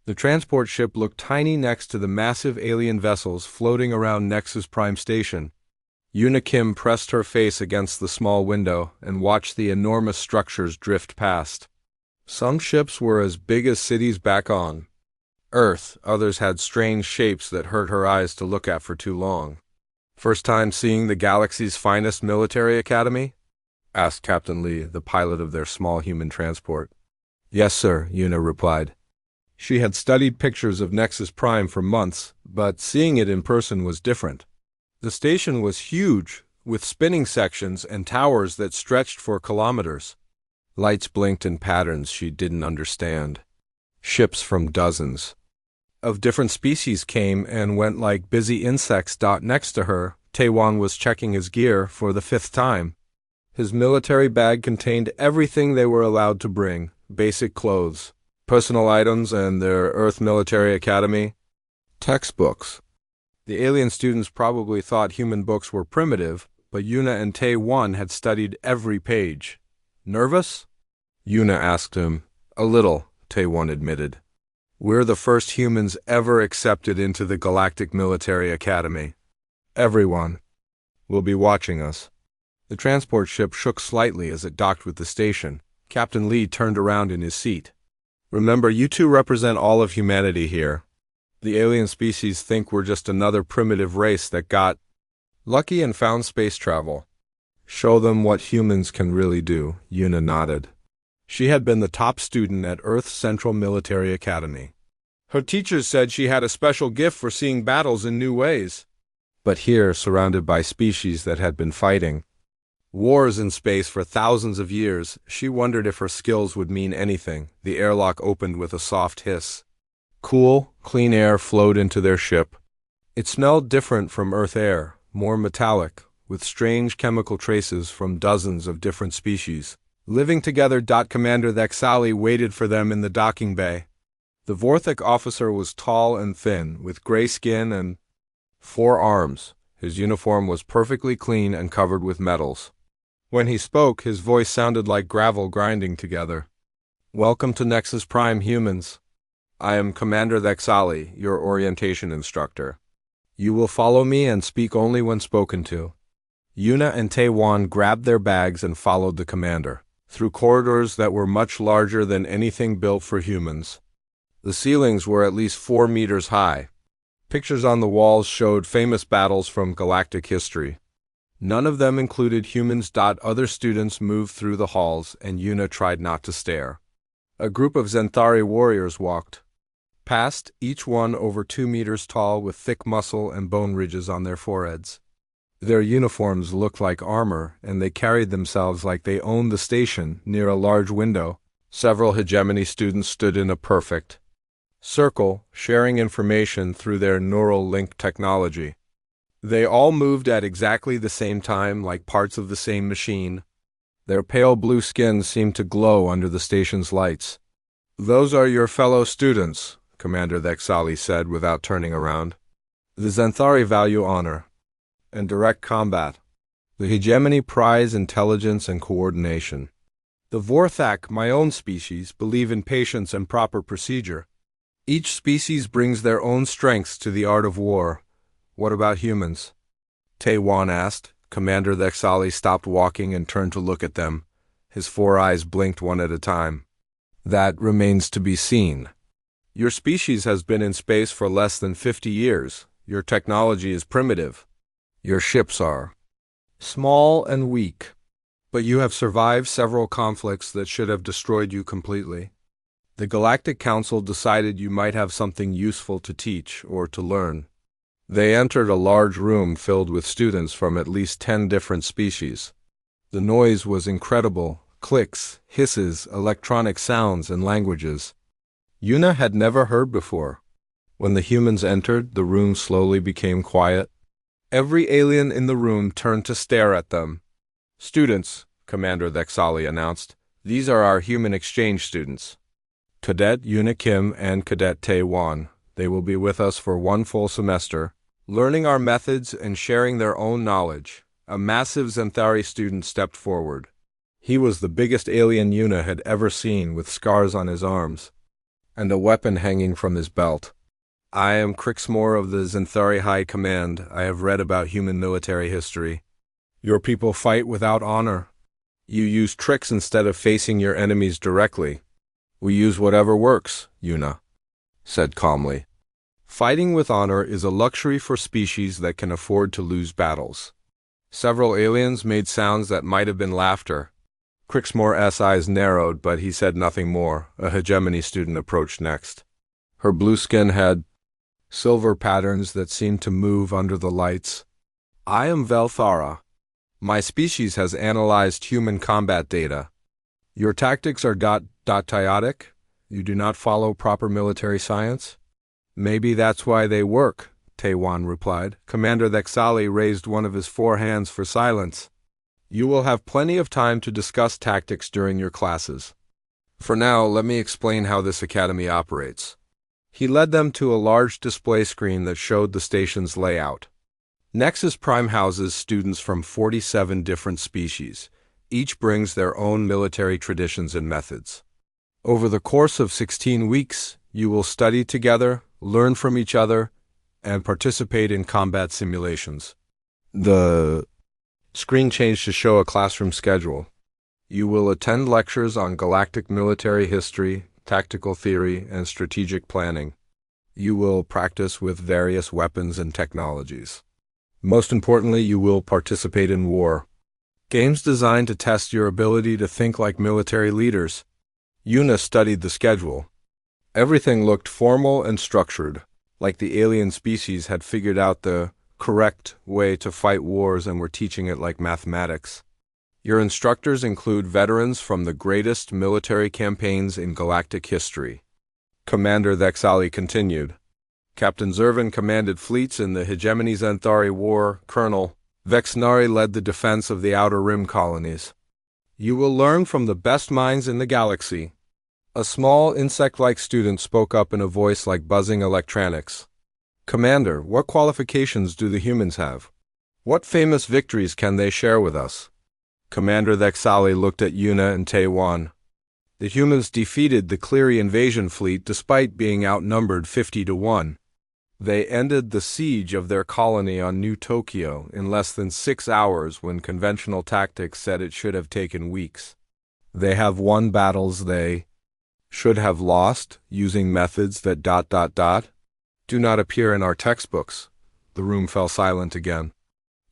The transport ship looked tiny next to the massive alien vessels floating around Nexus Prime Station. Yuna Kim pressed her face against the small window and watched the enormous structures drift past. Some ships were as big as cities back on Earth, others had strange shapes that hurt her eyes to look at for too long. "First time seeing the galaxy's finest military academy?" asked Captain Lee, the pilot of their small human transport. "Yes, sir," Yuna replied. She had studied pictures of Nexus Prime for months, but seeing it in person was different. The station was huge, with spinning sections and towers that stretched for kilometers. Lights blinked in patterns she didn't understand. Ships from dozens of different species came and went like busy insects. Next to her, Taewon was checking his gear for the 5th time. His military bag contained everything they were allowed to bring: basic clothes, personal items, and their Earth Military Academy textbooks. The alien students probably thought human books were primitive, but Yuna and Taewon had studied every page. "Nervous?" Yuna asked him. "A little," Taewon admitted. "We're the first humans ever accepted into the Galactic Military Academy. Everyone will be watching us." The transport ship shook slightly as it docked with the station. Captain Lee turned around in his seat. "Remember, you two represent all of humanity here. The alien species think we're just another primitive race that got lucky and found space travel. Show them what humans can really do." Yuna nodded. She had been the top student at Earth's Central Military Academy. Her teachers said she had a special gift for seeing battles in new ways. But here, surrounded by species that had been fighting wars in space for thousands of years, she wondered if her skills would mean anything. The airlock opened with a soft hiss. Cool, clean air flowed into their ship. It smelled different from Earth air, more metallic, with strange chemical traces from dozens of different species living together. Commander Thexali waited for them in the docking bay. The Vorthik officer was tall and thin, with gray skin and 4 arms. His uniform was perfectly clean and covered with medals. When he spoke, his voice sounded like gravel grinding together. "Welcome to Nexus Prime, humans. I am Commander Thexali, your orientation instructor. You will follow me and speak only when spoken to." Yuna and Taewon grabbed their bags and followed the commander through corridors that were much larger than anything built for humans. The ceilings were at least 4 meters high. Pictures on the walls showed famous battles from galactic history. None of them included humans. Other students moved through the halls, and Yuna tried not to stare. A group of Zenthari warriors walked past, each one over 2 meters tall, with thick muscle and bone ridges on their foreheads. Their uniforms looked like armor, and they carried themselves like they owned the station. Near a large window, several hegemony students stood in a perfect circle, sharing information through their neural link technology. They all moved at exactly the same time, like parts of the same machine. Their pale blue skins seemed to glow under the station's lights. "Those are your fellow students," Commander Thexali said without turning around. "The Zenthari value honor and direct combat. The hegemony prize intelligence and coordination. The Vorthak, my own species, believe in patience and proper procedure. Each species brings their own strengths to the art of war. What about humans?" Taewon asked. Commander Thexali stopped walking and turned to look at them. His 4 eyes blinked one at a time. "That remains to be seen. Your species has been in space for less than 50 years. Your technology is primitive. Your ships are small and weak. But you have survived several conflicts that should have destroyed you completely. The Galactic Council decided you might have something useful to teach or to learn." They entered a large room filled with students from at least 10 different species. The noise was incredible: clicks, hisses, electronic sounds, and languages Yuna had never heard before. When the humans entered, the room slowly became quiet. Every alien in the room turned to stare at them. "Students," Commander Thexali announced, "these are our human exchange students. Cadet Yuna Kim and Cadet Taewon. They will be with us for 1 full semester, learning our methods and sharing their own knowledge." A massive Zenthari student stepped forward. He was the biggest alien Yuna had ever seen, with scars on his arms. and a weapon hanging from his belt. I am Crixmore of the Zenthari High Command. I have read about human military history. Your people fight without honor. You use tricks instead of facing your enemies directly. We use whatever works, Yuna said calmly. Fighting with honor is a luxury for species that can afford to lose battles. Several aliens made sounds that might have been laughter. Crixmore's eyes narrowed, but he said nothing more. A hegemony student approached next. Her blue skin had silver patterns that seemed to move under the lights. I am Velthara. My species has analyzed human combat data. Your tactics are chaotic. You do not follow proper military science. Maybe that's why they work, Taiwan replied. Commander Thexali raised one of his 4 hands for silence. You will have plenty of time to discuss tactics during your classes. For now, let me explain how this academy operates. He led them to a large display screen that showed the station's layout. Nexus Prime houses students from 47 different species. Each brings their own military traditions and methods. Over the course of 16 weeks, you will study together, learn from each other, and participate in combat simulations. The screen changed to show a classroom schedule. You will attend lectures on galactic military history, tactical theory, and strategic planning. You will practice with various weapons and technologies. Most importantly, you will participate in war. Games designed to test your ability to think like military leaders. Yuna studied the schedule. Everything looked formal and structured, like the alien species had figured out the correct way to fight wars and were teaching it like mathematics. Your instructors include veterans from the greatest military campaigns in galactic history. Commander Thexali continued. Captain Zervin commanded fleets in the Hegemony Zenthari War. Colonel Vexnari led the defense of the Outer Rim colonies. You will learn from the best minds in the galaxy. A small insect-like student spoke up in a voice like buzzing electronics. Commander, what qualifications do the humans have? What famous victories can they share with us? Commander Thexali looked at Yuna and Taiwan. The humans defeated the Cleary invasion fleet despite being outnumbered 50-1. They ended the siege of their colony on New Tokyo in less than 6 hours when conventional tactics said it should have taken weeks. They have won battles they should have lost using methods that ... do not appear in our textbooks. The room fell silent again.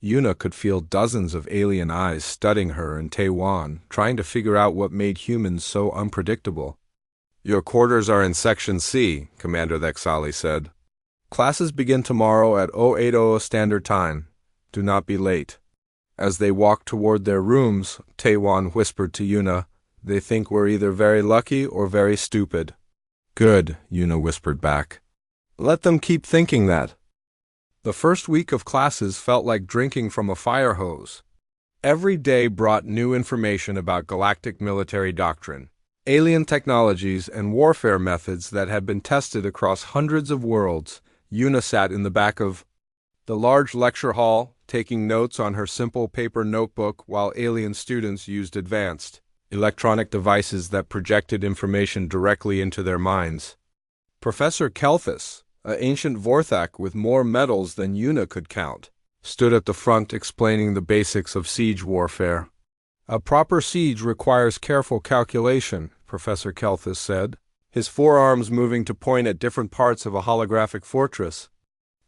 Yuna could feel dozens of alien eyes studying her and Taiwan, trying to figure out what made humans so unpredictable. Your quarters are in Section C, Commander Thexali said. Classes begin tomorrow at 0800 Standard Time. Do not be late. As they walked toward their rooms, Taiwan whispered to Yuna, they think we're either very lucky or very stupid. Good, Yuna whispered back. Let them keep thinking that. The first week of classes felt like drinking from a fire hose. Every day brought new information about galactic military doctrine, alien technologies, and warfare methods that had been tested across hundreds of worlds. Yuna sat in the back of the large lecture hall, taking notes on her simple paper notebook while alien students used advanced electronic devices that projected information directly into their minds. Professor Kelthus, an ancient Vorthak with more medals than Yuna could count, stood at the front explaining the basics of siege warfare. A proper siege requires careful calculation, Professor Kelthus said, his forearms moving to point at different parts of a holographic fortress.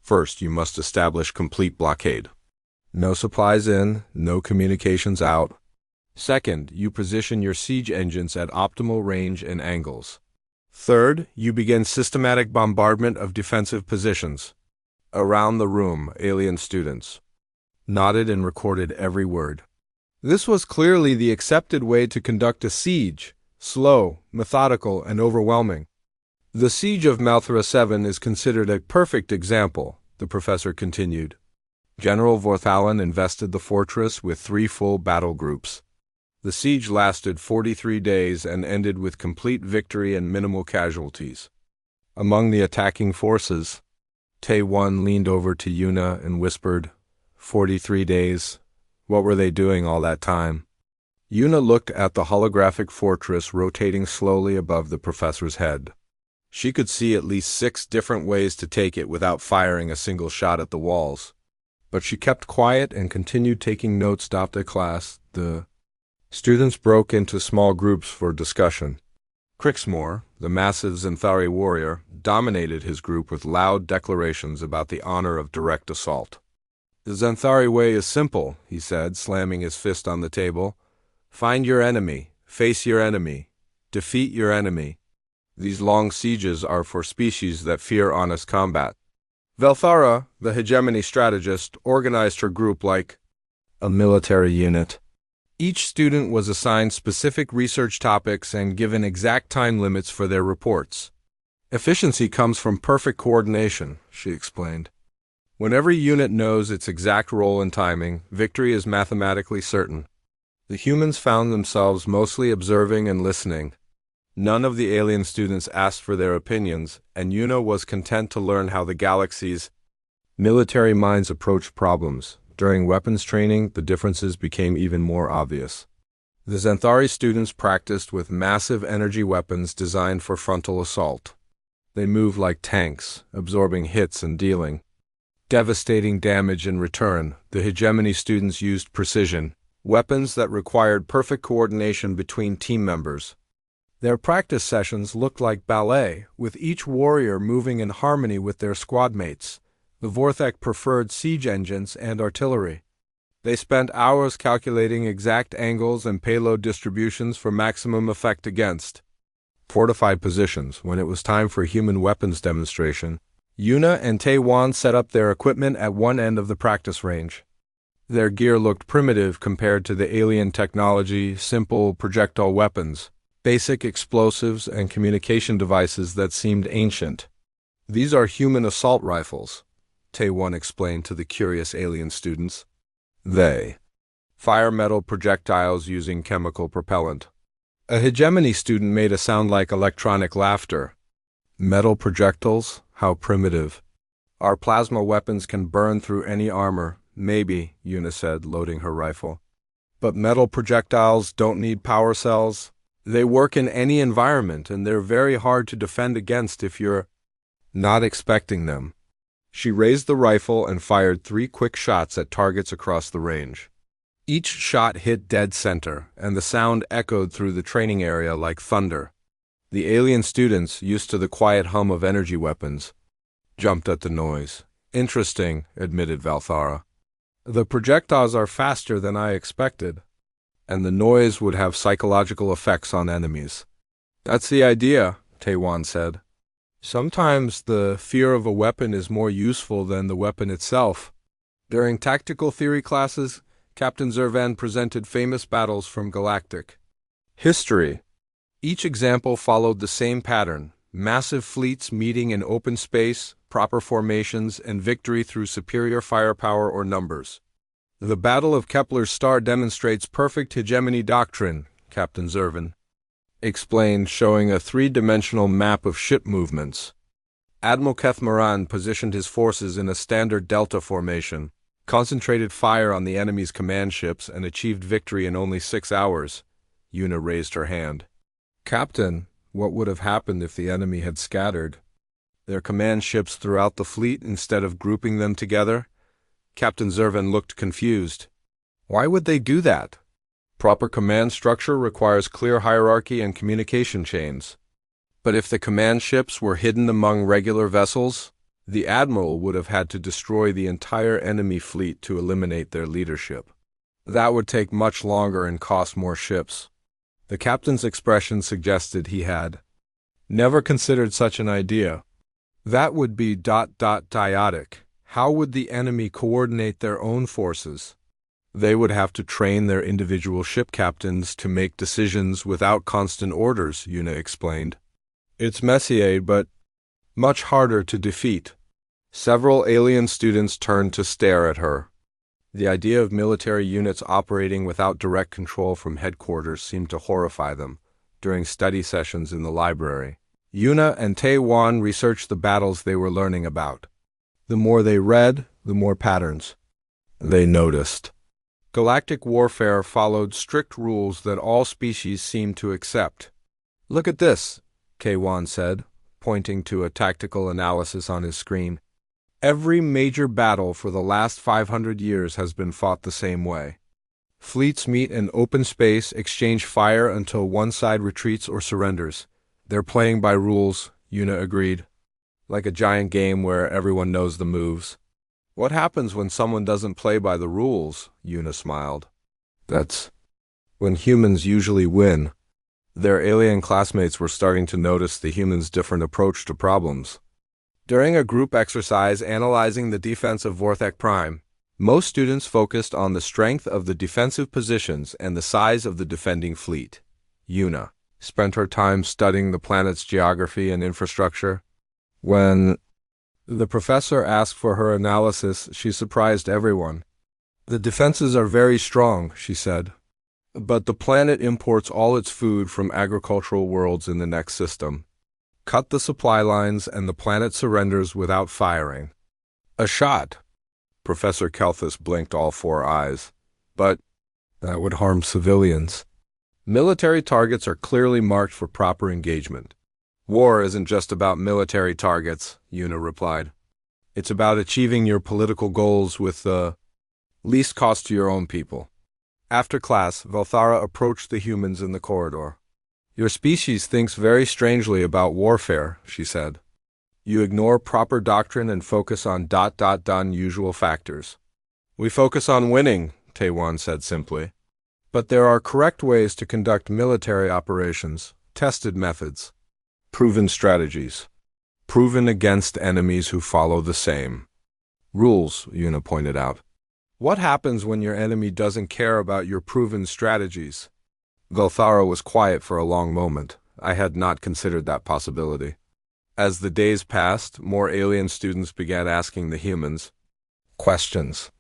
First, you must establish complete blockade. No supplies in, no communications out. Second, you position your siege engines at optimal range and angles. Third, you begin systematic bombardment of defensive positions. Around the room, alien students nodded and recorded every word. This was clearly the accepted way to conduct a siege, slow, methodical, and overwhelming. The siege of Malthra 7 is considered a perfect example, the professor continued. General Vorthalin invested the fortress with 3 full battle groups. The siege lasted 43 days and ended with complete victory and minimal casualties. Among the attacking forces, Tae-1 leaned over to Yuna and whispered, 43 days. What were they doing all that time? Yuna looked at the holographic fortress rotating slowly above the professor's head. She could see at least 6 different ways to take it without firing a single shot at the walls. But she kept quiet and continued taking notes after class. The students broke into small groups for discussion. Crixmore, the massive Xanthari warrior, dominated his group with loud declarations about the honor of direct assault. "The Xanthari way is simple," he said, slamming his fist on the table. "Find your enemy, face your enemy, defeat your enemy. These long sieges are for species that fear honest combat." Velthara, the hegemony strategist, organized her group like a military unit. Each student was assigned specific research topics and given exact time limits for their reports. "Efficiency comes from perfect coordination," she explained. "When every unit knows its exact role and timing, victory is mathematically certain." The humans found themselves mostly observing and listening. None of the alien students asked for their opinions, and Yuna was content to learn how the galaxy's military minds approached problems. During weapons training, the differences became even more obvious. The Xanthari students practiced with massive energy weapons designed for frontal assault. They moved like tanks, absorbing hits and dealing devastating damage in return. The hegemony students used precision, weapons that required perfect coordination between team members. Their practice sessions looked like ballet, with each warrior moving in harmony with their squad mates. The Vorthek preferred siege engines and artillery. They spent hours calculating exact angles and payload distributions for maximum effect against fortified positions. When it was time for human weapons demonstration, Yuna and Taewan set up their equipment at one end of the practice range. Their gear looked primitive compared to the alien technology, simple projectile weapons, basic explosives, and communication devices that seemed ancient. "These are human assault rifles," Taewan explained to the curious alien students. They fire metal projectiles using chemical propellant. A hegemony student made a sound like electronic laughter. "Metal projectiles? How primitive. Our plasma weapons can burn through any armor." "Maybe," Yuna said, loading her rifle. "But metal projectiles don't need power cells. They work in any environment, and they're very hard to defend against if you're not expecting them." She raised the rifle and fired 3 quick shots at targets across the range. Each shot hit dead center, and the sound echoed through the training area like thunder. The alien students, used to the quiet hum of energy weapons, jumped at the noise. "Interesting," admitted Valthara. "The projectiles are faster than I expected, and the noise would have psychological effects on enemies." "That's the idea," Taewan said. "Sometimes the fear of a weapon is more useful than the weapon itself." During tactical theory classes, Captain Zervan presented famous battles from Galactic history. Each example followed the same pattern: massive fleets meeting in open space, proper formations, and victory through superior firepower or numbers. "The Battle of Kepler's star demonstrates perfect hegemony doctrine," Captain Zervan explained, showing a 3-dimensional map of ship movements. Admiral Kethmaran positioned his forces in a standard delta formation, concentrated fire on the enemy's command ships, and achieved victory in only 6 hours. Yuna raised her hand. "Captain, what would have happened if the enemy had scattered their command ships throughout the fleet instead of grouping them together?" Captain Zervan looked confused. "Why would they do that? Proper command structure requires clear hierarchy and communication chains. But if the command ships were hidden among regular vessels, the admiral would have had to destroy the entire enemy fleet to eliminate their leadership. That would take much longer and cost more ships." The captain's expression suggested he had never considered such an idea. "That would be diotic. How would the enemy coordinate their own forces?" "They would have to train their individual ship captains to make decisions without constant orders," Yuna explained. "It's messier, but much harder to defeat." Several alien students turned to stare at her. The idea of military units operating without direct control from headquarters seemed to horrify them. During study sessions in the library, Yuna and Taewan researched the battles they were learning about. The more they read, the more patterns they noticed. Galactic warfare followed strict rules that all species seemed to accept. "Look at this," Taewan said, pointing to a tactical analysis on his screen. Every major battle for the last 500 years has been fought the same way. Fleets meet in open space, exchange fire until one side retreats or surrenders. They're playing by rules, Yuna agreed. Like a giant game where everyone knows the moves. What happens when someone doesn't play by the rules? Yuna smiled. That's when humans usually win. Their alien classmates were starting to notice the humans' different approach to problems. During a group exercise analyzing the defense of Vorthek Prime, most students focused on the strength of the defensive positions and the size of the defending fleet. Yuna spent her time studying the planet's geography and infrastructure. When the professor asked for her analysis, she surprised everyone. The defenses are very strong, she said. But the planet imports all its food from agricultural worlds in the next system. Cut the supply lines and the planet surrenders without firing. A shot. Professor Kelthus blinked all four eyes. But that would harm civilians. Military targets are clearly marked for proper engagement. War isn't just about military targets, Yuna replied. It's about achieving your political goals with the least cost to your own people. After class, Valthara approached the humans in the corridor. Your species thinks very strangely about warfare, she said. You ignore proper doctrine and focus on unusual factors. We focus on winning, Taewon said simply. But there are correct ways to conduct military operations, tested methods, proven strategies, proven against enemies who follow the same rules, Yuna pointed out. What happens when your enemy doesn't care about your proven strategies? Valthara was quiet for a long moment. I had not considered that possibility. As the days passed, more alien students began asking the humans questions.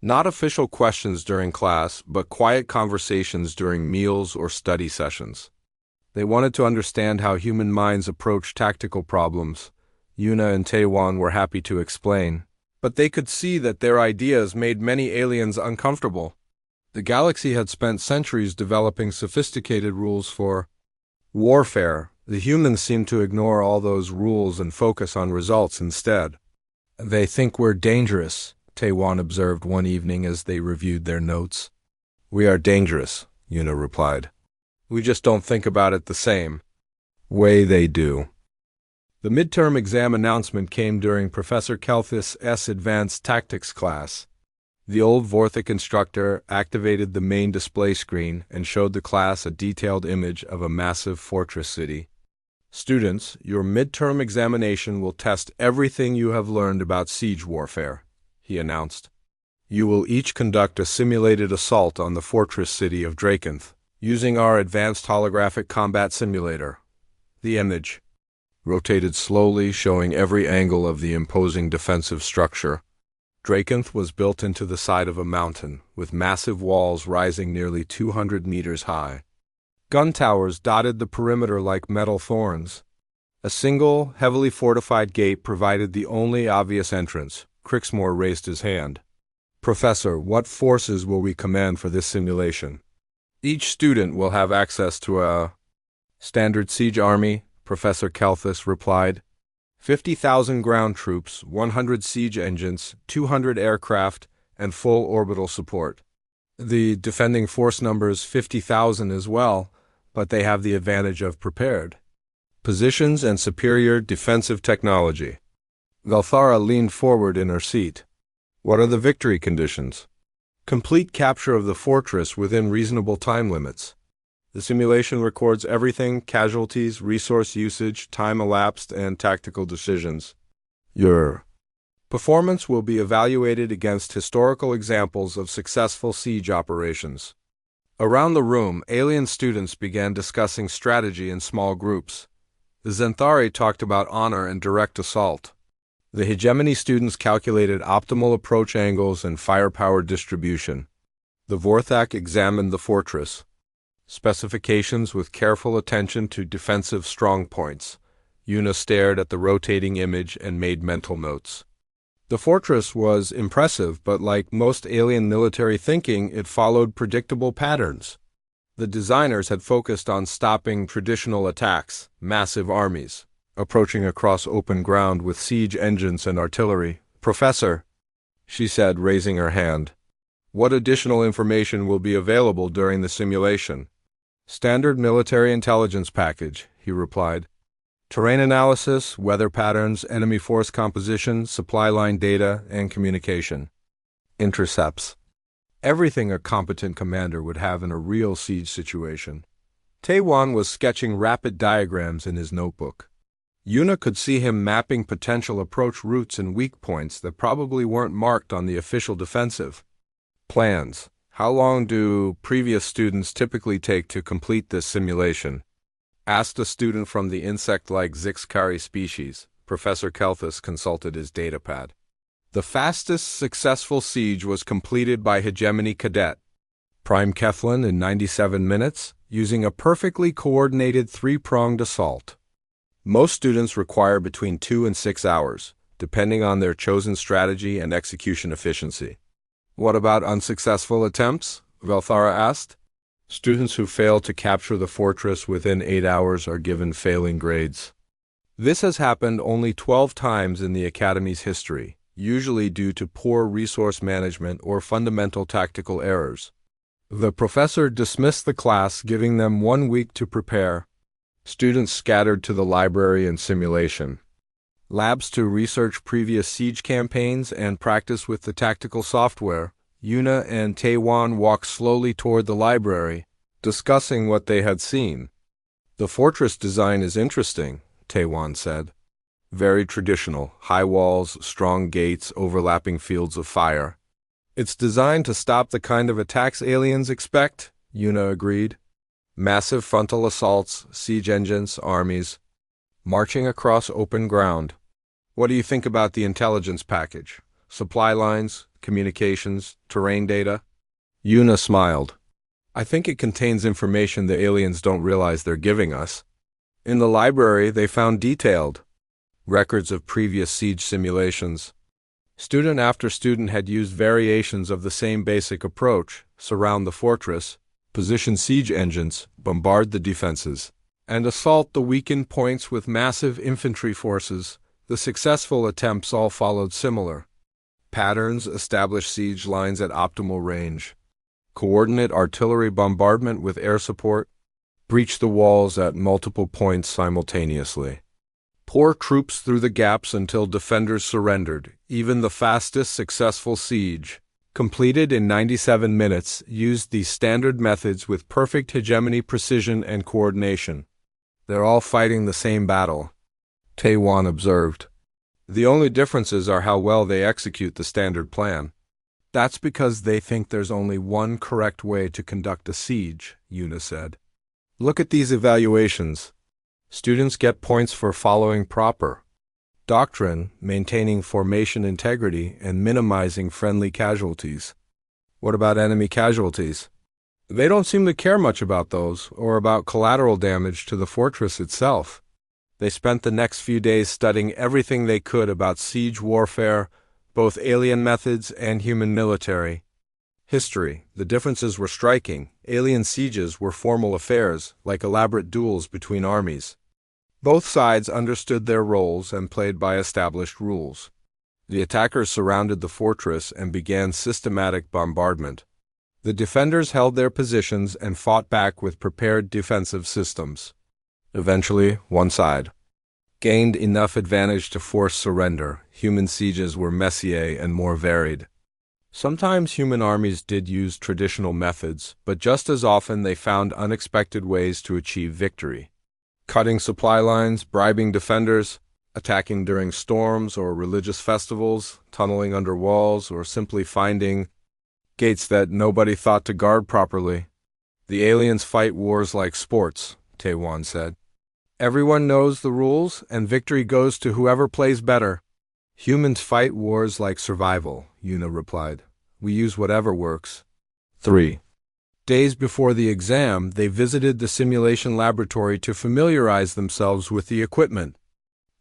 Not official questions during class, but quiet conversations during meals or study sessions. They wanted to understand how human minds approach tactical problems. Yuna and Taewon were happy to explain, but they could see that their ideas made many aliens uncomfortable. The galaxy had spent centuries developing sophisticated rules for warfare. The humans seemed to ignore all those rules and focus on results instead. They think we're dangerous, Taewon observed one evening as they reviewed their notes. We are dangerous, Yuna replied. We just don't think about it the same way they do. The midterm exam announcement came during Professor Kelthus' advanced tactics class. The old Vorthik instructor activated the main display screen and showed the class a detailed image of a massive fortress city. Students, your midterm examination will test everything you have learned about siege warfare, he announced. You will each conduct a simulated assault on the fortress city of Drakenth, using our advanced holographic combat simulator. The image rotated slowly, showing every angle of the imposing defensive structure. Drakenth was built into the side of a mountain, with massive walls rising nearly 200 meters high. Gun towers dotted the perimeter like metal thorns. A single, heavily fortified gate provided the only obvious entrance. Crixmore raised his hand. Professor, what forces will we command for this simulation? Each student will have access to a standard siege army, Professor Kelthus replied. 50,000 ground troops, 100 siege engines, 200 aircraft, and full orbital support. The defending force numbers 50,000 as well, but they have the advantage of prepared positions and superior defensive technology. Valthara leaned forward in her seat. What are the victory conditions? Complete capture of the fortress within reasonable time limits. The simulation records everything: casualties, resource usage, time elapsed, and tactical decisions. Your performance will be evaluated against historical examples of successful siege operations. Around the room, alien students began discussing strategy in small groups. The Zenthari talked about honor and direct assault. The hegemony students calculated optimal approach angles and firepower distribution. The Vorthak examined the fortress specifications with careful attention to defensive strongpoints. Yuna stared at the rotating image and made mental notes. The fortress was impressive, but like most alien military thinking, it followed predictable patterns. The designers had focused on stopping traditional attacks, massive armies, approaching across open ground with siege engines and artillery. "Professor," she said, raising her hand, "what additional information will be available during the simulation?" "Standard military intelligence package," he replied. "Terrain analysis, weather patterns, enemy force composition, supply line data, and communication. Intercepts. Everything a competent commander would have in a real siege situation." Taewon was sketching rapid diagrams in his notebook. Yuna could see him mapping potential approach routes and weak points that probably weren't marked on the official defensive. "Plans. How long do previous students typically take to complete this simulation?" asked a student from the insect-like Zixcari species. Professor Kelthus consulted his datapad. "The fastest successful siege was completed by Hegemony Cadet Prime Kethlin in 97 minutes, using a perfectly coordinated three-pronged assault. Most students require between 2 and 6 hours, depending on their chosen strategy and execution efficiency." "What about unsuccessful attempts?" Velthara asked. "Students who fail to capture the fortress within 8 hours are given failing grades. This has happened only 12 times in the Academy's history, usually due to poor resource management or fundamental tactical errors." The professor dismissed the class, giving them 1 week to prepare. Students scattered to the library and simulation labs to research previous siege campaigns and practice with the tactical software. Yuna and Taewon walked slowly toward the library, discussing what they had seen. "The fortress design is interesting," Taewon said. "Very traditional, high walls, strong gates, overlapping fields of fire. It's designed to stop the kind of attacks aliens expect," Yuna agreed. "Massive frontal assaults, siege engines, armies, marching across open ground." "What do you think about the intelligence package? Supply lines, communications, terrain data?" Yuna smiled. "I think it contains information the aliens don't realize they're giving us. In the library, they found detailed records of previous siege simulations. Student after student had used variations of the same basic approach: surround the fortress, position siege engines, bombard the defenses, and assault the weakened points with massive infantry forces. The successful attempts all followed similar patterns: establish siege lines at optimal range, coordinate artillery bombardment with air support, breach the walls at multiple points simultaneously, pour troops through the gaps until defenders surrendered. Even the fastest successful siege, completed in 97 minutes, used these standard methods with perfect hegemony precision and coordination. "They're all fighting the same battle," Taewon observed. "The only differences are how well they execute the standard plan." "That's because they think there's only one correct way to conduct a siege," Yuna said. "Look at these evaluations. Students get points for following proper doctrine, maintaining formation integrity, and minimizing friendly casualties." "What about enemy casualties?" "They don't seem to care much about those, or about collateral damage to the fortress itself." They spent the next few days studying everything they could about siege warfare, both alien methods and human military history. The differences were striking. Alien sieges were formal affairs, like elaborate duels between armies. Both sides understood their roles and played by established rules. The attackers surrounded the fortress and began systematic bombardment. The defenders held their positions and fought back with prepared defensive systems. Eventually, one side gained enough advantage to force surrender. Human sieges were messier and more varied. Sometimes human armies did use traditional methods, but just as often they found unexpected ways to achieve victory. Cutting supply lines, bribing defenders, attacking during storms or religious festivals, tunneling under walls, or simply finding gates that nobody thought to guard properly. "The aliens fight wars like sports," Taewon said. "Everyone knows the rules, and victory goes to whoever plays better." "Humans fight wars like survival," Yuna replied. "We use whatever works." 3 days before the exam, they visited the simulation laboratory to familiarize themselves with the equipment.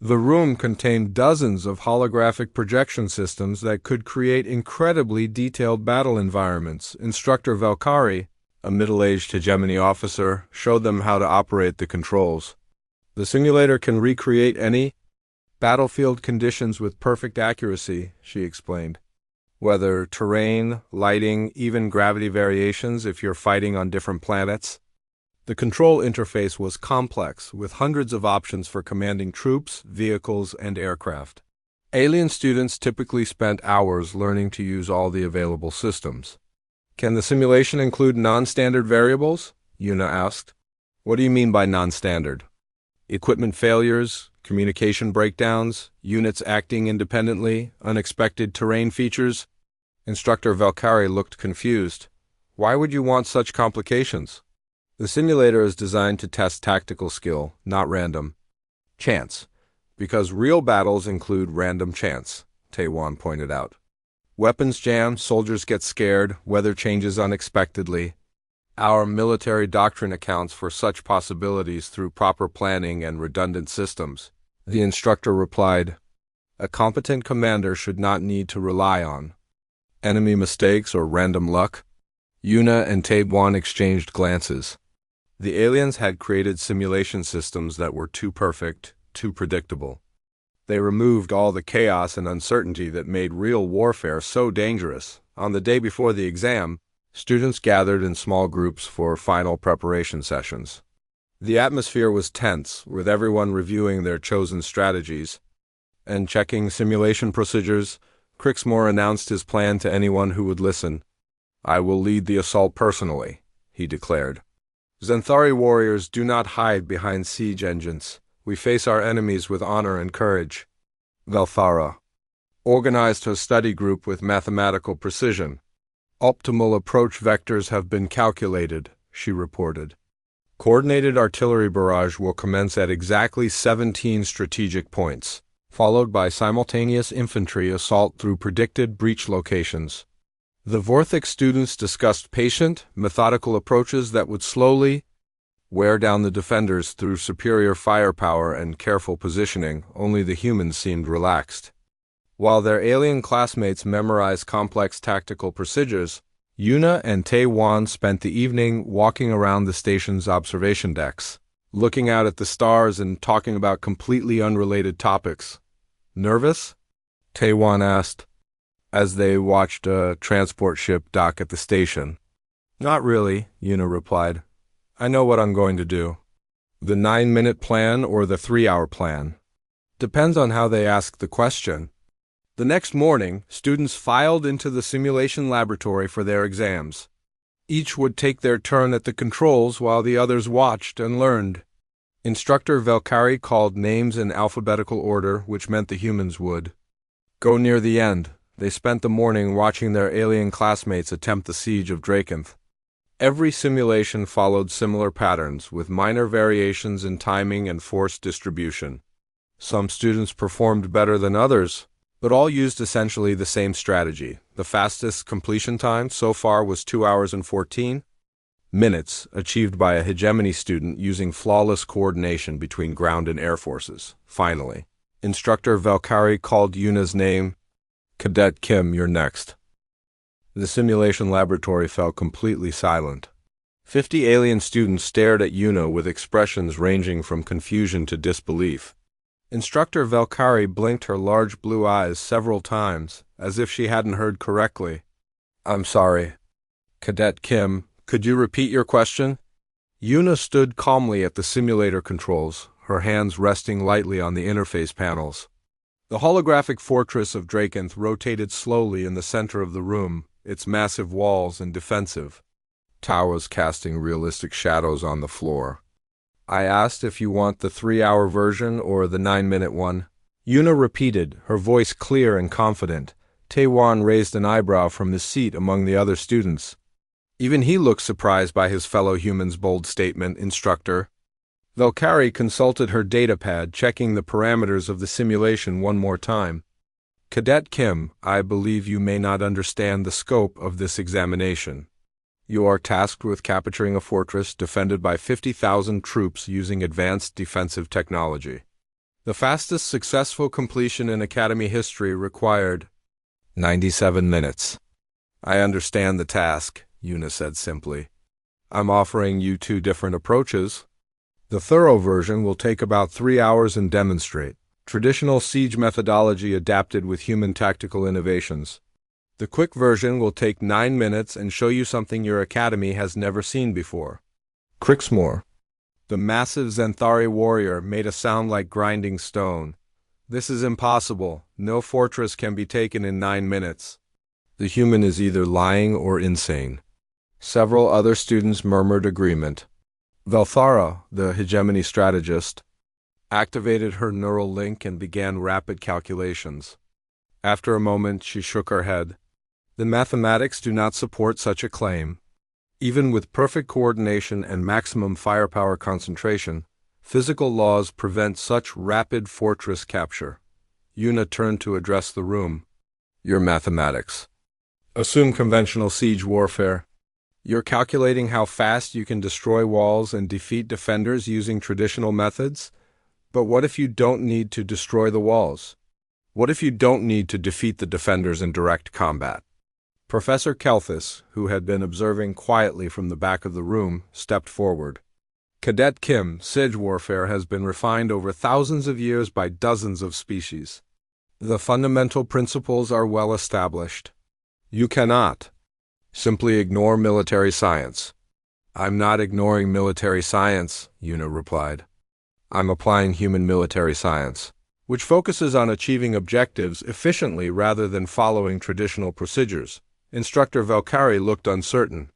The room contained dozens of holographic projection systems that could create incredibly detailed battle environments. Instructor Valkyrie, a middle-aged hegemony officer, showed them how to operate the controls. The simulator can recreate any battlefield conditions with perfect accuracy, she explained. Weather, terrain, lighting, even gravity variations if you're fighting on different planets. The control interface was complex, with hundreds of options for commanding troops, vehicles, and aircraft. Alien students typically spent hours learning to use all the available systems. Can the simulation include non-standard variables? Yuna asked. What do you mean by non-standard? Equipment failures, communication breakdowns, units acting independently, unexpected terrain features? Instructor Valkyrie looked confused. Why would you want such complications? The simulator is designed to test tactical skill, not random chance. Because real battles include random chance, Taewon pointed out. Weapons jam, soldiers get scared, weather changes unexpectedly. Our military doctrine accounts for such possibilities through proper planning and redundant systems. The instructor replied, a competent commander should not need to rely on enemy mistakes or random luck. Yuna and Taewon exchanged glances. The aliens had created simulation systems that were too perfect, too predictable. They removed all the chaos and uncertainty that made real warfare so dangerous. On the day before the exam, students gathered in small groups for final preparation sessions. The atmosphere was tense, with everyone reviewing their chosen strategies and checking simulation procedures. Crixmore announced his plan to anyone who would listen. I will lead the assault personally, he declared. Xanthari warriors do not hide behind siege engines. We face our enemies with honor and courage. Velthara organized her study group with mathematical precision. Optimal approach vectors have been calculated, she reported. Coordinated artillery barrage will commence at exactly 17 strategic points, followed by simultaneous infantry assault through predicted breach locations. The Vorthix students discussed patient, methodical approaches that would slowly wear down the defenders through superior firepower and careful positioning. Only the humans seemed relaxed. While their alien classmates memorized complex tactical procedures, Yuna and Taewon spent the evening walking around the station's observation decks, looking out at the stars and talking about completely unrelated topics. Nervous? Taewon asked, as they watched a transport ship dock at the station. Not really, Yuna replied. I know what I'm going to do. The 9-minute plan or the 3-hour plan. Depends on how they ask the question. The next morning, students filed into the simulation laboratory for their exams. Each would take their turn at the controls while the others watched and learned. Instructor Valkyrie called names in alphabetical order, which meant the humans would go near the end. They spent the morning watching their alien classmates attempt the siege of Drakenth. Every simulation followed similar patterns, with minor variations in timing and force distribution. Some students performed better than others, but all used essentially the same strategy. The fastest completion time so far was 2 hours and 14 minutes, achieved by a hegemony student using flawless coordination between ground and air forces. Finally, Instructor Valkyrie called Yuna's name. Cadet Kim, you're next. The simulation laboratory fell completely silent. 50 alien students stared at Yuna with expressions ranging from confusion to disbelief. Instructor Valkyrie blinked her large blue eyes several times, as if she hadn't heard correctly. I'm sorry. Cadet Kim, could you repeat your question? Yuna stood calmly at the simulator controls, her hands resting lightly on the interface panels. The holographic fortress of Drakenth rotated slowly in the center of the room, its massive walls and defensive towers casting realistic shadows on the floor. I asked if you want the 3-hour version or the 9-minute one. Yuna repeated, her voice clear and confident. Taewon raised an eyebrow from his seat among the other students. Even he looked surprised by his fellow human's bold statement, Instructor. Valkyrie consulted her datapad, checking the parameters of the simulation one more time. Cadet Kim, I believe you may not understand the scope of this examination. You are tasked with capturing a fortress defended by 50,000 troops using advanced defensive technology. The fastest successful completion in Academy history required 97 minutes. I understand the task, Yuna said simply. I'm offering you 2 different approaches. The thorough version will take about 3 hours and demonstrate traditional siege methodology adapted with human tactical innovations. The quick version will take 9 minutes and show you something your academy has never seen before. Crixmore. The massive Xanthari warrior made a sound like grinding stone. This is impossible. No fortress can be taken in 9 minutes. The human is either lying or insane. Several other students murmured agreement. Velthara, the hegemony strategist, activated her neural link and began rapid calculations. After a moment, she shook her head. The mathematics do not support such a claim. Even with perfect coordination and maximum firepower concentration, physical laws prevent such rapid fortress capture. Yuna turned to address the room. Your mathematics. Assume conventional siege warfare. You're calculating how fast you can destroy walls and defeat defenders using traditional methods? But what if you don't need to destroy the walls? What if you don't need to defeat the defenders in direct combat? Professor Kelthis, who had been observing quietly from the back of the room, stepped forward. Cadet Kim, siege warfare has been refined over thousands of years by dozens of species. The fundamental principles are well established. You cannot simply ignore military science. I'm not ignoring military science, Yuna replied. I'm applying human military science, which focuses on achieving objectives efficiently rather than following traditional procedures. Instructor Valkyrie looked uncertain.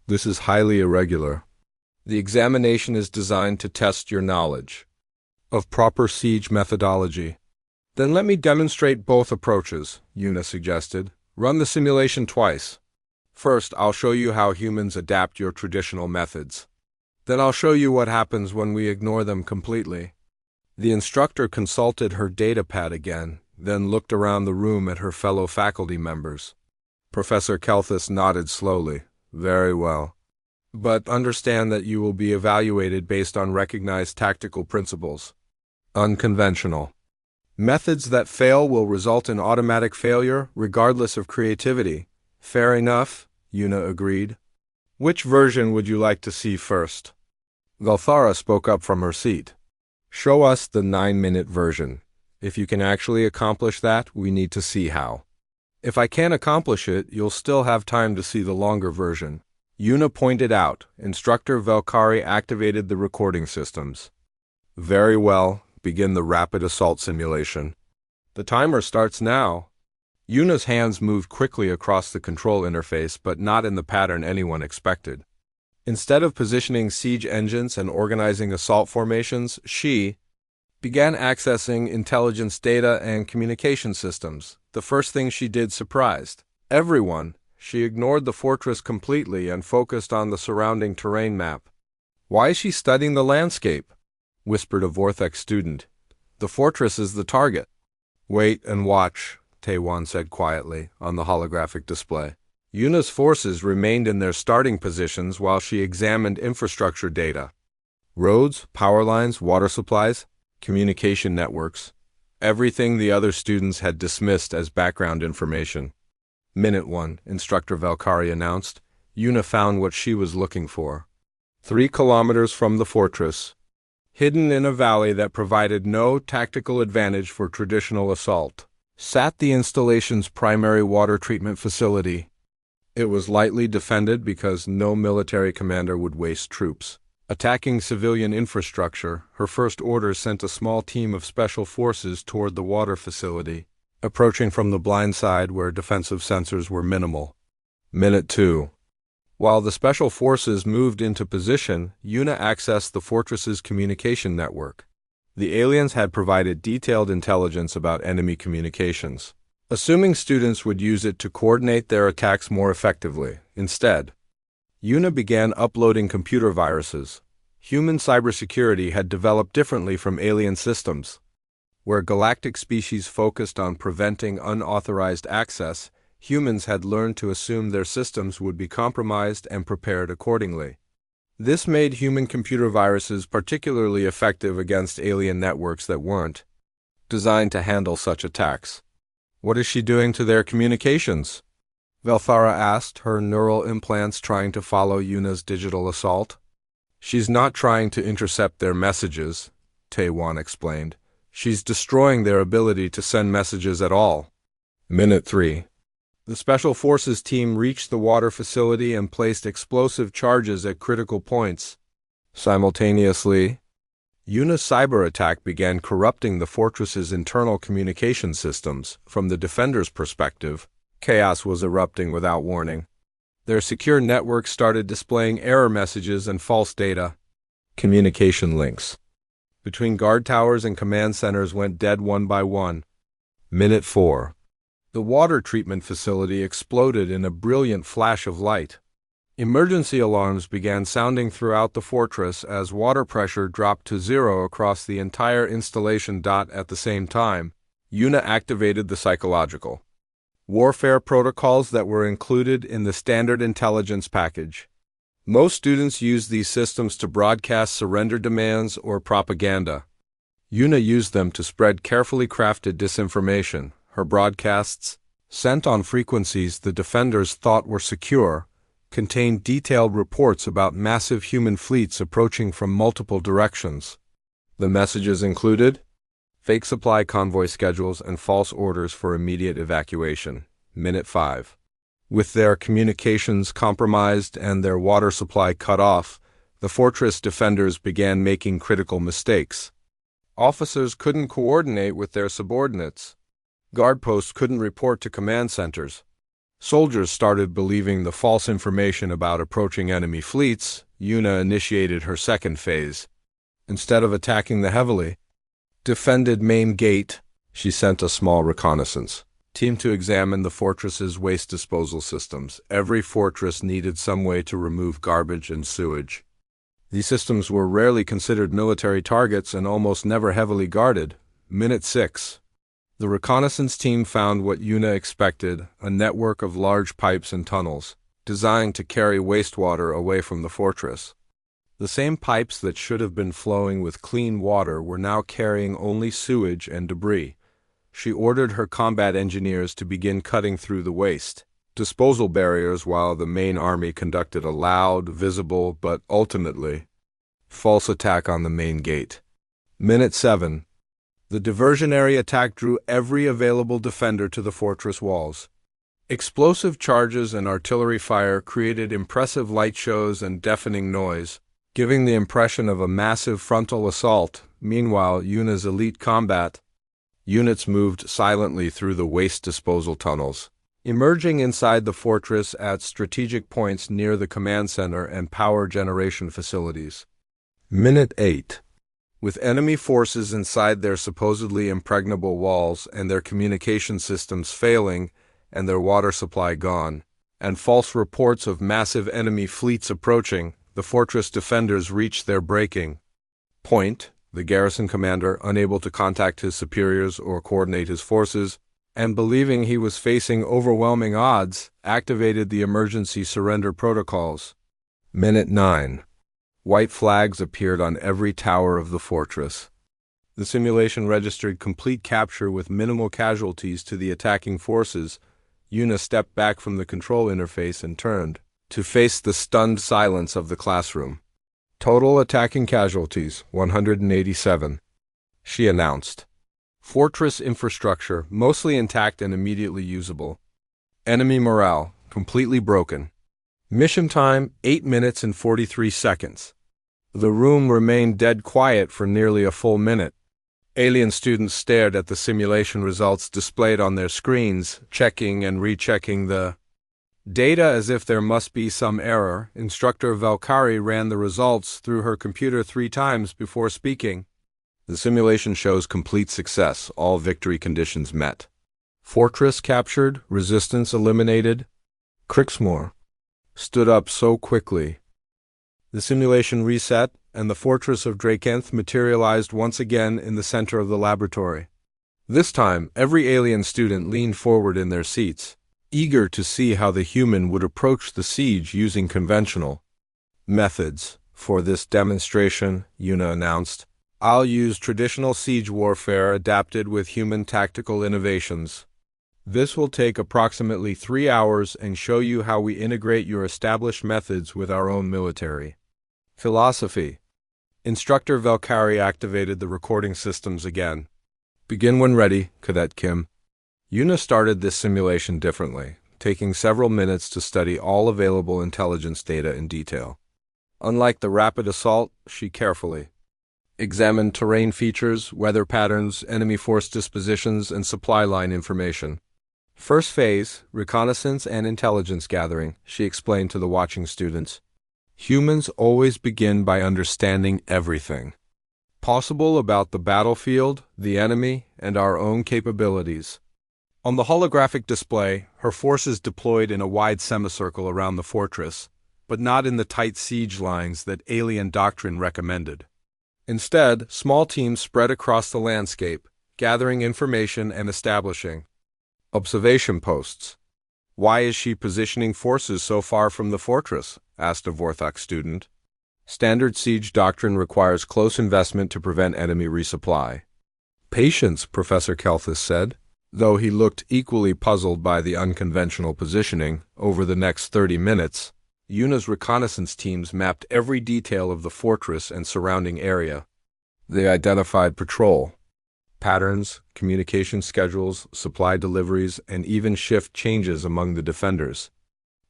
This is highly irregular. The examination is designed to test your knowledge of proper siege methodology. Then let me demonstrate both approaches, Yuna suggested. Run the simulation twice. First, I'll show you how humans adapt your traditional methods. Then I'll show you what happens when we ignore them completely. The instructor consulted her datapad again, then looked around the room at her fellow faculty members. Professor Kelthis nodded slowly. Very well. But understand that you will be evaluated based on recognized tactical principles. Unconventional. Methods that fail will result in automatic failure, regardless of creativity. Fair enough, Yuna agreed. Which version would you like to see first? Velthara spoke up from her seat. Show us the 9-minute version. If you can actually accomplish that, we need to see how. If I can't accomplish it, you'll still have time to see the longer version. Yuna pointed out. Instructor Valkyrie activated the recording systems. Very well. Begin the rapid assault simulation. The timer starts now. Yuna's hands moved quickly across the control interface, but not in the pattern anyone expected. Instead of positioning siege engines and organizing assault formations, she began accessing intelligence data and communication systems. The first thing she did surprised everyone. She ignored the fortress completely and focused on the surrounding terrain map. Why is she studying the landscape? Whispered a Vortex student. The fortress is the target. Wait and watch, Taewon said quietly on the holographic display. Yuna's forces remained in their starting positions while she examined infrastructure data. Roads, power lines, water supplies, communication networks. Everything the other students had dismissed as background information. Minute 1, Instructor Valkyrie announced. Yuna found what she was looking for. 3 kilometers from the fortress, hidden in a valley that provided no tactical advantage for traditional assault, sat the installation's primary water treatment facility. It was lightly defended because no military commander would waste troops attacking civilian infrastructure. Her first orders sent a small team of special forces toward the water facility, approaching from the blind side where defensive sensors were minimal. Minute 2. While the special forces moved into position, Yuna accessed the fortress's communication network. The aliens had provided detailed intelligence about enemy communications, assuming students would use it to coordinate their attacks more effectively. Instead, Yuna began uploading computer viruses. Human cybersecurity had developed differently from alien systems. Where galactic species focused on preventing unauthorized access, humans had learned to assume their systems would be compromised and prepared accordingly. This made human computer viruses particularly effective against alien networks that weren't designed to handle such attacks. What is she doing to their communications? Velthara asked, her neural implants trying to follow Yuna's digital assault. She's not trying to intercept their messages, Taewon explained. She's destroying their ability to send messages at all. Minute 3. The Special Forces team reached the water facility and placed explosive charges at critical points. Simultaneously, Yuna's cyber attack began corrupting the fortress's internal communication systems. From the defenders' perspective, chaos was erupting without warning. Their secure network started displaying error messages and false data. Communication links between guard towers and command centers went dead one by one. Minute 4. The water treatment facility exploded in a brilliant flash of light. Emergency alarms began sounding throughout the fortress as water pressure dropped to 0 across the entire installation. At the same time, Yuna activated the psychological warfare protocols that were included in the standard intelligence package. Most students use these systems to broadcast surrender demands or propaganda. Yuna used them to spread carefully crafted disinformation. Her broadcasts, sent on frequencies the defenders thought were secure, contained detailed reports about massive human fleets approaching from multiple directions. The messages included fake supply convoy schedules and false orders for immediate evacuation. Minute 5. With their communications compromised and their water supply cut off, the fortress defenders began making critical mistakes. Officers couldn't coordinate with their subordinates. Guard posts couldn't report to command centers. Soldiers started believing the false information about approaching enemy fleets. Yuna initiated her second phase. Instead of attacking the heavily defended main gate, she sent a small reconnaissance team to examine the fortress's waste disposal systems. Every fortress needed some way to remove garbage and sewage. These systems were rarely considered military targets and almost never heavily guarded. Minute 6. The reconnaissance team found what Yuna expected, a network of large pipes and tunnels, designed to carry wastewater away from the fortress. The same pipes that should have been flowing with clean water were now carrying only sewage and debris. She ordered her combat engineers to begin cutting through the waste disposal barriers while the main army conducted a loud, visible, but ultimately false attack on the main gate. Minute 7. The diversionary attack drew every available defender to the fortress walls. Explosive charges and artillery fire created impressive light shows and deafening noise, giving the impression of a massive frontal assault. Meanwhile, Yuna's elite combat units moved silently through the waste disposal tunnels, emerging inside the fortress at strategic points near the command center and power generation facilities. Minute 8. With enemy forces inside their supposedly impregnable walls and their communication systems failing and their water supply gone, and false reports of massive enemy fleets approaching, the fortress defenders reached their breaking point. The garrison commander, unable to contact his superiors or coordinate his forces, and believing he was facing overwhelming odds, activated the emergency surrender protocols. Minute 9. White flags appeared on every tower of the fortress. The simulation registered complete capture with minimal casualties to the attacking forces. Yuna stepped back from the control interface and turned to face the stunned silence of the classroom. Total attacking casualties, 187. She announced. Fortress infrastructure, mostly intact and immediately usable. Enemy morale, completely broken. Mission time, 8 minutes and 43 seconds. The room remained dead quiet for nearly a full minute. Alien students stared at the simulation results displayed on their screens, checking and rechecking the data as if there must be some error. Instructor Valkyrie ran the results through her computer 3 times before speaking. The simulation shows complete success, all victory conditions met. Fortress captured, resistance eliminated. Krixmore stood up so quickly. The simulation reset, and the fortress of Drakenth materialized once again in the center of the laboratory. This time, every alien student leaned forward in their seats, eager to see how the human would approach the siege using conventional methods. For this demonstration, Yuna announced, I'll use traditional siege warfare adapted with human tactical innovations. This will take approximately 3 hours and show you how we integrate your established methods with our own military. Philosophy. Instructor Valkyrie activated the recording systems again. Begin when ready, Cadet Kim. Yuna started this simulation differently, taking several minutes to study all available intelligence data in detail. Unlike the rapid assault, she carefully examined terrain features, weather patterns, enemy force dispositions, and supply line information. First phase, reconnaissance and intelligence gathering, she explained to the watching students. Humans always begin by understanding everything possible about the battlefield, the enemy, and our own capabilities. On the holographic display, her forces deployed in a wide semicircle around the fortress, but not in the tight siege lines that alien doctrine recommended. Instead, small teams spread across the landscape, gathering information and establishing observation posts. Why is she positioning forces so far from the fortress? Asked a Vorthok student. Standard siege doctrine requires close investment to prevent enemy resupply. Patience, Professor Kelthus said, though he looked equally puzzled by the unconventional positioning. Over the next 30 minutes, Yuna's reconnaissance teams mapped every detail of the fortress and surrounding area. They identified patrol patterns, communication schedules, supply deliveries, and even shift changes among the defenders.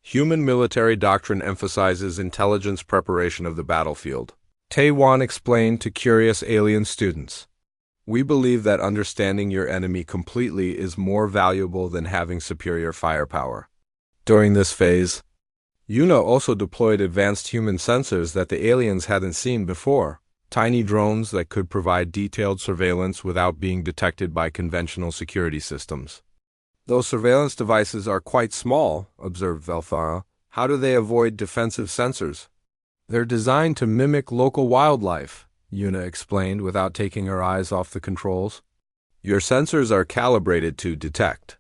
Human military doctrine emphasizes intelligence preparation of the battlefield. Tae-Wan explained to curious alien students. We believe that understanding your enemy completely is more valuable than having superior firepower. During this phase, Yuna also deployed advanced human sensors that the aliens hadn't seen before. Tiny drones that could provide detailed surveillance without being detected by conventional security systems. Those surveillance devices are quite small, observed Velthara. How do they avoid defensive sensors? They're designed to mimic local wildlife, Yuna explained without taking her eyes off the controls. Your sensors are calibrated to detect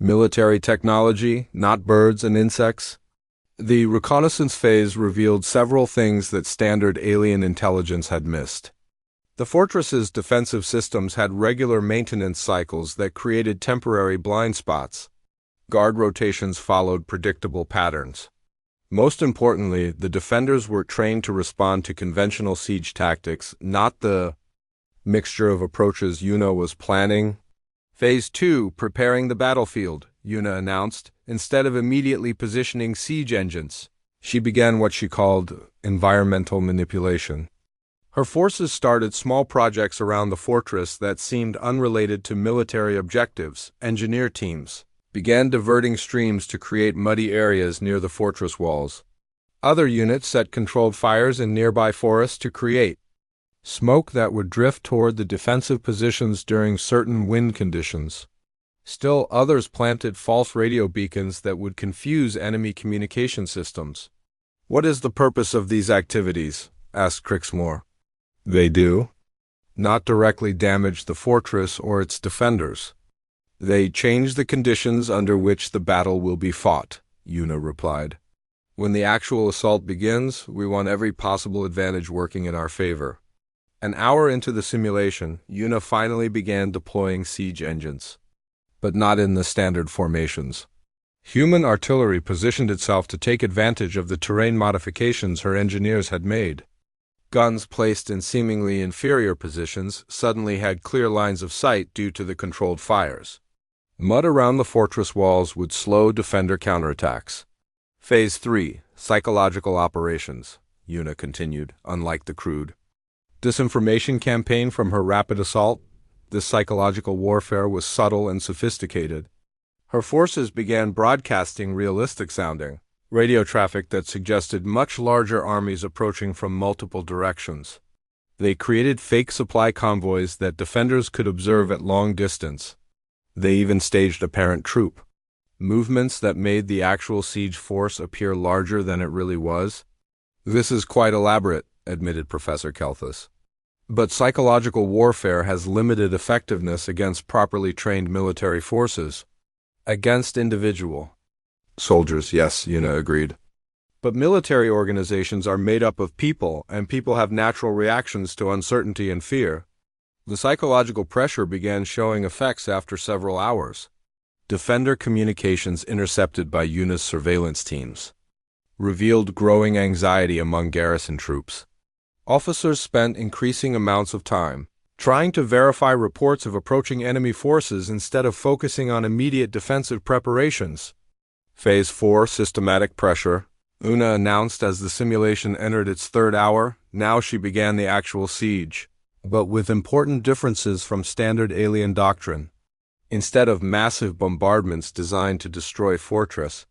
military technology, not birds and insects. The reconnaissance phase revealed several things that standard alien intelligence had missed. The fortress's defensive systems had regular maintenance cycles that created temporary blind spots. Guard rotations followed predictable patterns. Most importantly, the defenders were trained to respond to conventional siege tactics, not the mixture of approaches Yuna was planning. Phase 2, preparing the battlefield, Yuna announced. Instead of immediately positioning siege engines, she began what she called environmental manipulation. Her forces started small projects around the fortress that seemed unrelated to military objectives. Engineer teams began diverting streams to create muddy areas near the fortress walls. Other units set controlled fires in nearby forests to create smoke that would drift toward the defensive positions during certain wind conditions. Still others planted false radio beacons that would confuse enemy communication systems. What is the purpose of these activities? Asked Crixmore. They do not directly damage the fortress or its defenders. They change the conditions under which the battle will be fought, Yuna replied. When the actual assault begins, we want every possible advantage working in our favor. An hour into the simulation, Yuna finally began deploying siege engines, but not in the standard formations. Human artillery positioned itself to take advantage of the terrain modifications her engineers had made. Guns placed in seemingly inferior positions suddenly had clear lines of sight due to the controlled fires. Mud around the fortress walls would slow defender counterattacks. Phase 3, psychological operations, Yuna continued, unlike the crude disinformation campaign from her rapid assault. This psychological warfare was subtle and sophisticated. Her forces began broadcasting realistic-sounding radio traffic that suggested much larger armies approaching from multiple directions. They created fake supply convoys that defenders could observe at long distance. They even staged apparent troop movements that made the actual siege force appear larger than it really was. This is quite elaborate, admitted Professor Kelthus. But psychological warfare has limited effectiveness against properly trained military forces. Against individual soldiers, yes, Yuna agreed. But military organizations are made up of people, and people have natural reactions to uncertainty and fear. The psychological pressure began showing effects after several hours. Defender communications intercepted by Yuna's surveillance teams revealed growing anxiety among garrison troops. Officers spent increasing amounts of time trying to verify reports of approaching enemy forces instead of focusing on immediate defensive preparations. Phase 4 Systematic Pressure, Una announced as the simulation entered its third hour. Now she began the actual siege, but with important differences from standard alien doctrine. Instead of massive bombardments designed to destroy fortress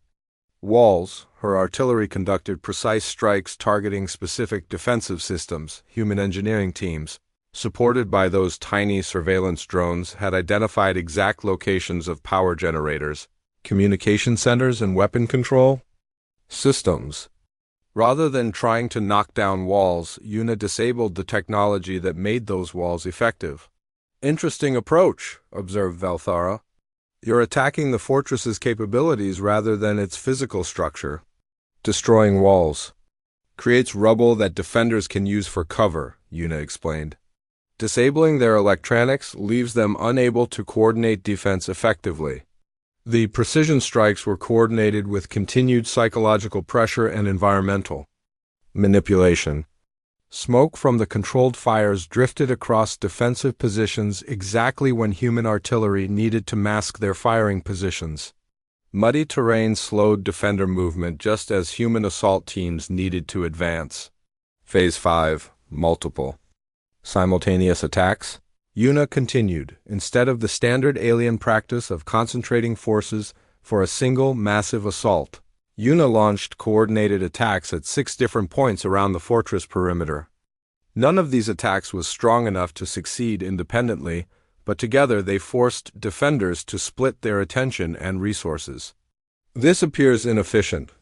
walls, her artillery conducted precise strikes targeting specific defensive systems. Human engineering teams, supported by those tiny surveillance drones, had identified exact locations of power generators, communication centers, and weapon control systems. Rather than trying to knock down walls, Una disabled the technology that made those walls effective. "Interesting approach," observed Valthara. "You're attacking the fortress's capabilities rather than its physical structure." "Destroying walls creates rubble that defenders can use for cover," Una explained. "Disabling their electronics leaves them unable to coordinate defense effectively." The precision strikes were coordinated with continued psychological pressure and environmental manipulation. Smoke from the controlled fires drifted across defensive positions exactly when human artillery needed to mask their firing positions. Muddy terrain slowed defender movement just as human assault teams needed to advance. Phase 5 Multiple Simultaneous Attacks, Una continued. Instead of the standard alien practice of concentrating forces for a single massive assault, Una launched coordinated attacks at 6 different points around the fortress perimeter. None of these attacks was strong enough to succeed independently, but together they forced defenders to split their attention and resources. "This appears inefficient,"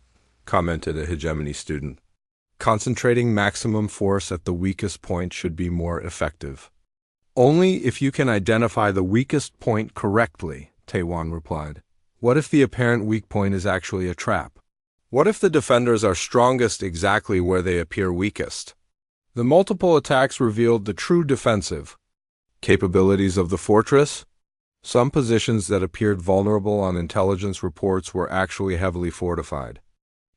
commented a hegemony student. "Concentrating maximum force at the weakest point should be more effective." "Only if you can identify the weakest point correctly," Taewon replied. "What if the apparent weak point is actually a trap? What if the defenders are strongest exactly where they appear weakest?" The multiple attacks revealed the true defensive capabilities of the fortress. Some positions that appeared vulnerable on intelligence reports were actually heavily fortified.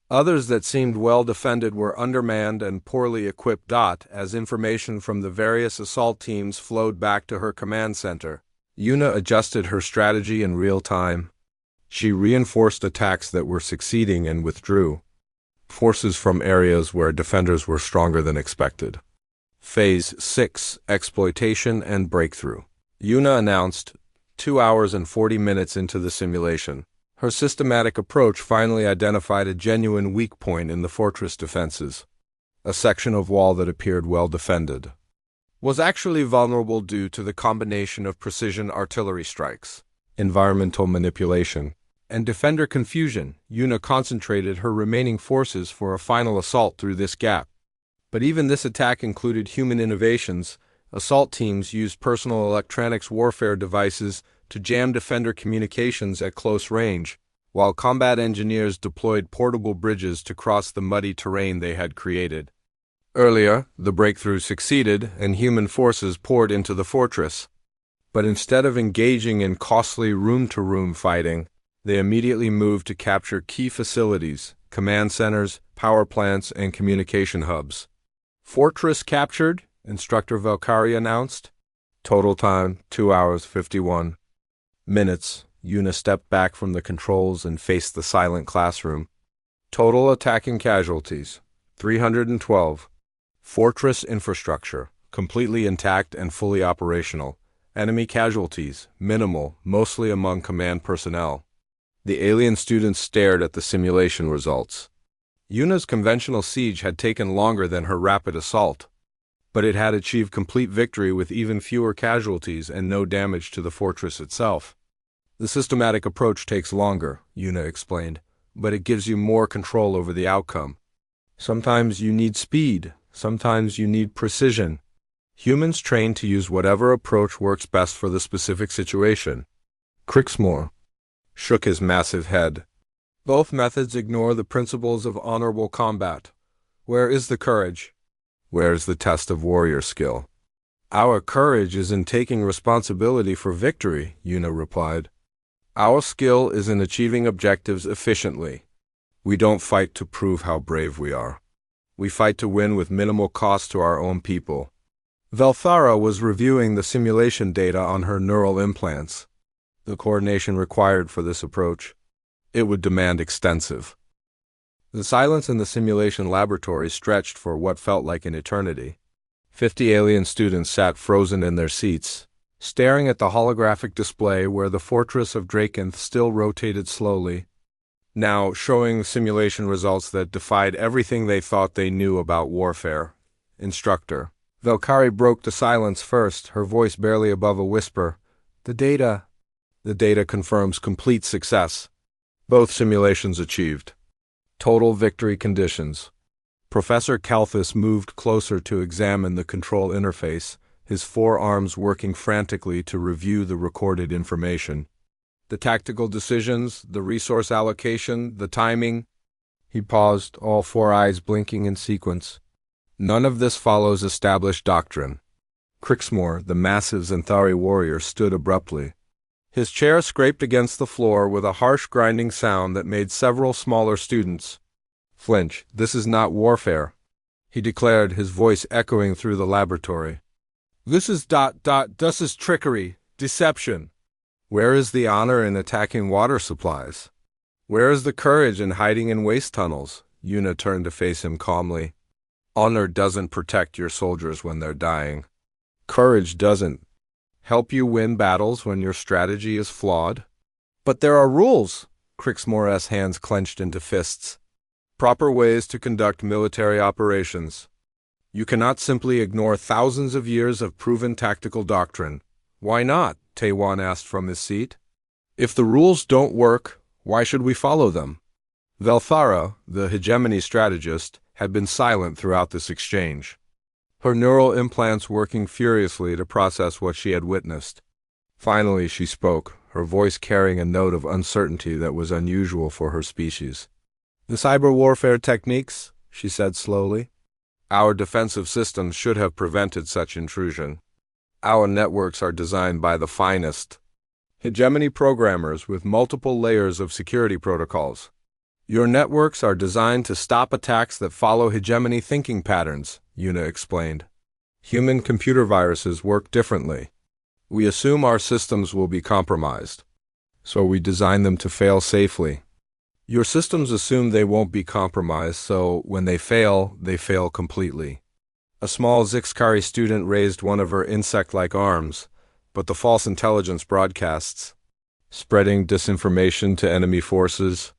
Others that seemed well defended were undermanned and poorly equipped. As information from the various assault teams flowed back to her command center, Una adjusted her strategy in real time. She reinforced attacks that were succeeding and withdrew forces from areas where defenders were stronger than expected. Phase 6 Exploitation and Breakthrough, Una announced 2 hours and 40 minutes into the simulation. Her systematic approach finally identified a genuine weak point in the fortress defenses. A section of wall that appeared well defended was actually vulnerable due to the combination of precision artillery strikes, environmental manipulation, and defender confusion. Una concentrated her remaining forces for a final assault through this gap. But even this attack included human innovations. Assault teams used personal electronics warfare devices to jam defender communications at close range, while combat engineers deployed portable bridges to cross the muddy terrain they had created. Earlier, the breakthrough succeeded and human forces poured into the fortress. But instead of engaging in costly room-to-room fighting, they immediately moved to capture key facilities, command centers, power plants, and communication hubs. "Fortress captured," Instructor Valkyrie announced. Total time, 2 hours, 51 minutes. Una stepped back from the controls and faced the silent classroom. Total attacking casualties, 312. Fortress infrastructure, completely intact and fully operational. Enemy casualties, minimal, mostly among command personnel. The alien students stared at the simulation results. Una's conventional siege had taken longer than her rapid assault, but it had achieved complete victory with even fewer casualties and no damage to the fortress itself. "The systematic approach takes longer," Una explained, "but it gives you more control over the outcome. Sometimes you need speed, sometimes you need precision. Humans train to use whatever approach works best for the specific situation." Crixmore shook his massive head. "Both methods ignore the principles of honorable combat. Where is the courage? Where is the test of warrior skill?" "Our courage is in taking responsibility for victory," Una replied. "Our skill is in achieving objectives efficiently." We don't fight to prove how brave we are. We fight to win with minimal cost to our own people. Velthara was reviewing the simulation data on her neural implants. The coordination required for this approach. It would demand extensive. The silence in the simulation laboratory stretched for what felt like an eternity. 50 alien students sat frozen in their seats, staring at the holographic display where the fortress of Drakenth still rotated slowly, now showing simulation results that defied everything they thought they knew about warfare. Instructor. Valkyrie broke the silence first, her voice barely above a whisper. The data confirms complete success. Both simulations achieved. Total victory conditions. Professor Kalthus moved closer to examine the control interface, his forearms working frantically to review the recorded information. The tactical decisions, the resource allocation, the timing. He paused, all four eyes blinking in sequence. None of this follows established doctrine. Crixmore, the massive Xanthari warrior, stood abruptly. His chair scraped against the floor with a harsh grinding sound that made several smaller students flinch. This is not warfare, he declared, his voice echoing through the laboratory. This is this is trickery, deception. Where is the honor in attacking water supplies? Where is the courage in hiding in waste tunnels? Yuna turned to face him calmly. Honor doesn't protect your soldiers when they're dying. Courage doesn't help you win battles when your strategy is flawed. But there are rules. Crixmore's hands clenched into fists. Proper ways to conduct military operations. You cannot simply ignore thousands of years of proven tactical doctrine. Why not? Taewan asked from his seat. If the rules don't work, why should we follow them? Velthara, the hegemony strategist, had been silent throughout this exchange, her neural implants working furiously to process what she had witnessed. Finally she spoke, her voice carrying a note of uncertainty that was unusual for her species. The cyber warfare techniques, she said slowly. Our defensive systems should have prevented such intrusion. Our networks are designed by the finest hegemony programmers with multiple layers of security protocols. Your networks are designed to stop attacks that follow hegemony thinking patterns, Yuna explained. Human computer viruses work differently. We assume our systems will be compromised, so we design them to fail safely. Your systems assume they won't be compromised, so when they fail completely. A small Zixkari student raised one of her insect-like arms, but the false intelligence broadcasts, spreading disinformation to enemy forces.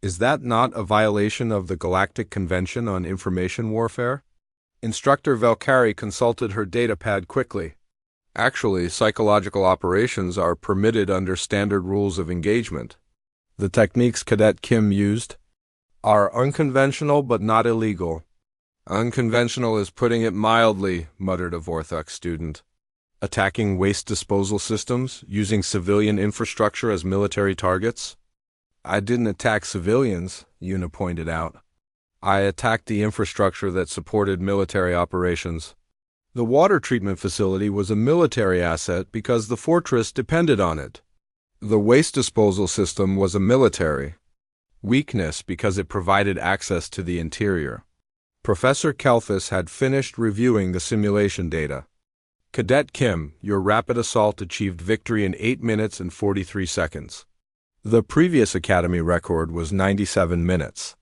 Is that not a violation of the Galactic Convention on Information Warfare? Instructor Valkyrie consulted her datapad quickly. Actually, psychological operations are permitted under standard rules of engagement. The techniques Cadet Kim used are unconventional but not illegal. Unconventional is putting it mildly, muttered a Vorthux student. Attacking waste disposal systems, using civilian infrastructure as military targets? I didn't attack civilians, Yuna pointed out. I attacked the infrastructure that supported military operations. The water treatment facility was a military asset because the fortress depended on it. The waste disposal system was a military weakness because it provided access to the interior. Professor Kalthus had finished reviewing the simulation data. Cadet Kim, your rapid assault achieved victory in 8 minutes and 43 seconds. The previous Academy record was 97 minutes.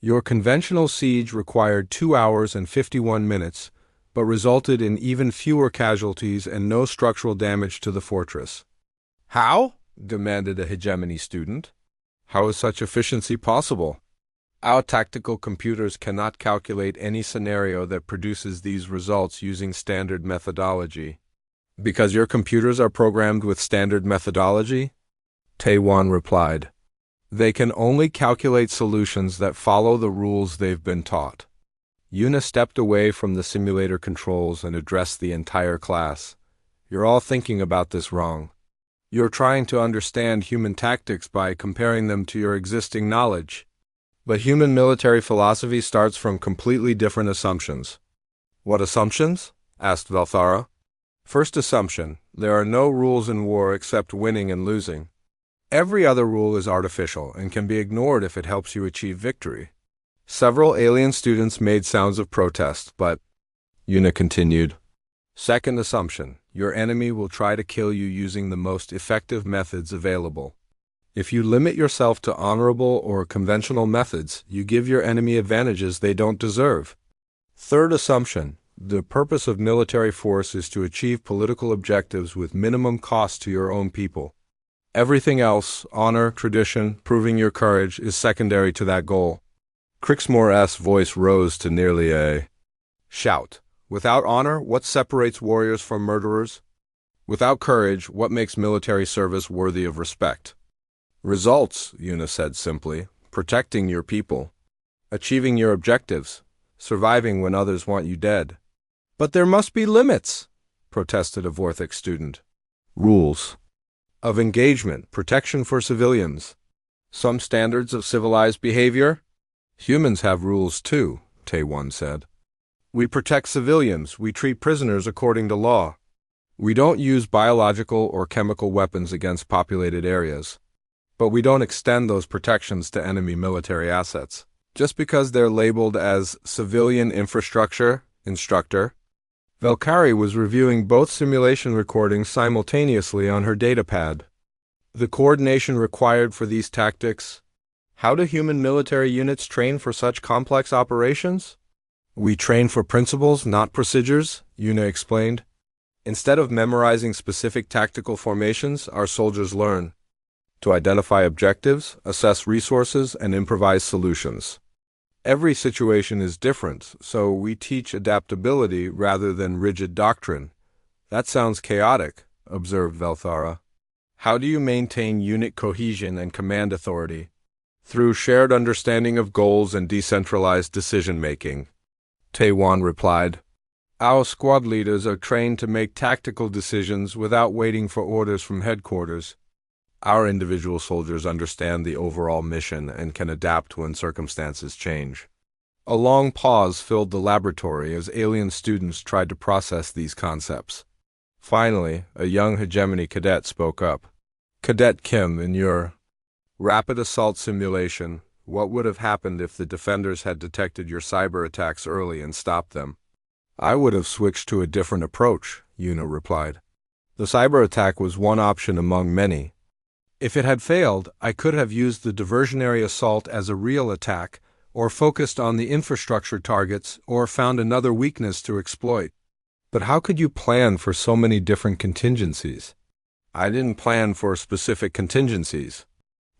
Your conventional siege required 2 hours and 51 minutes, but resulted in even fewer casualties and no structural damage to the fortress. How? Demanded a hegemony student. How is such efficiency possible? Our tactical computers cannot calculate any scenario that produces these results using standard methodology. Because your computers are programmed with standard methodology? Taewan replied. They can only calculate solutions that follow the rules they've been taught. Yuna stepped away from the simulator controls and addressed the entire class. You're all thinking about this wrong. You're trying to understand human tactics by comparing them to your existing knowledge. But human military philosophy starts from completely different assumptions. What assumptions? Asked Velthara. First assumption, there are no rules in war except winning and losing. Every other rule is artificial and can be ignored if it helps you achieve victory. Several alien students made sounds of protest, but Yuna continued. Second assumption, your enemy will try to kill you using the most effective methods available. If you limit yourself to honorable or conventional methods, you give your enemy advantages they don't deserve. Third assumption, the purpose of military force is to achieve political objectives with minimum cost to your own people. Everything else, honor, tradition, proving your courage, is secondary to that goal. Crixmore's voice rose to nearly a shout. Without honor, what separates warriors from murderers? Without courage, what makes military service worthy of respect? Results, Yuna said simply, protecting your people, achieving your objectives, surviving when others want you dead. But there must be limits, protested a Vorthix student. Rules of engagement, protection for civilians, some standards of civilized behavior. Humans have rules too, Taewon said. We protect civilians, we treat prisoners according to law. We don't use biological or chemical weapons against populated areas. But we don't extend those protections to enemy military assets. Just because they're labeled as civilian infrastructure, instructor. Valkyrie was reviewing both simulation recordings simultaneously on her datapad. The coordination required for these tactics. How do human military units train for such complex operations? We train for principles, not procedures, Yuna explained. Instead of memorizing specific tactical formations, our soldiers learn to identify objectives, assess resources, and improvise solutions. Every situation is different, so we teach adaptability rather than rigid doctrine. That sounds chaotic, observed Velthara. How do you maintain unit cohesion and command authority? Through shared understanding of goals and decentralized decision-making, Taewon replied. Our squad leaders are trained to make tactical decisions without waiting for orders from headquarters. Our individual soldiers understand the overall mission and can adapt when circumstances change. A long pause filled the laboratory as alien students tried to process these concepts. Finally, a young hegemony cadet spoke up. Cadet Kim, in your rapid assault simulation, what would have happened if the defenders had detected your cyber attacks early and stopped them? I would have switched to a different approach, Yuna replied. The cyber attack was one option among many. If it had failed, I could have used the diversionary assault as a real attack, or focused on the infrastructure targets, or found another weakness to exploit. But how could you plan for so many different contingencies? I didn't plan for specific contingencies.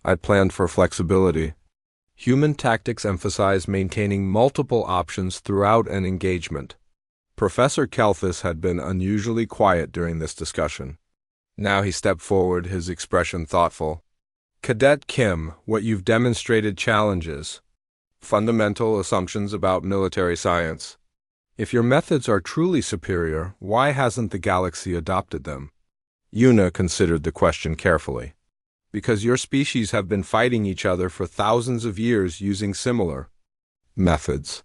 I planned for flexibility. Human tactics emphasize maintaining multiple options throughout an engagement. Professor Kalthus had been unusually quiet during this discussion. Now he stepped forward, his expression thoughtful. Cadet Kim, what you've demonstrated challenges fundamental assumptions about military science. If your methods are truly superior, why hasn't the galaxy adopted them? Yuna considered the question carefully. Because your species have been fighting each other for thousands of years using similar methods.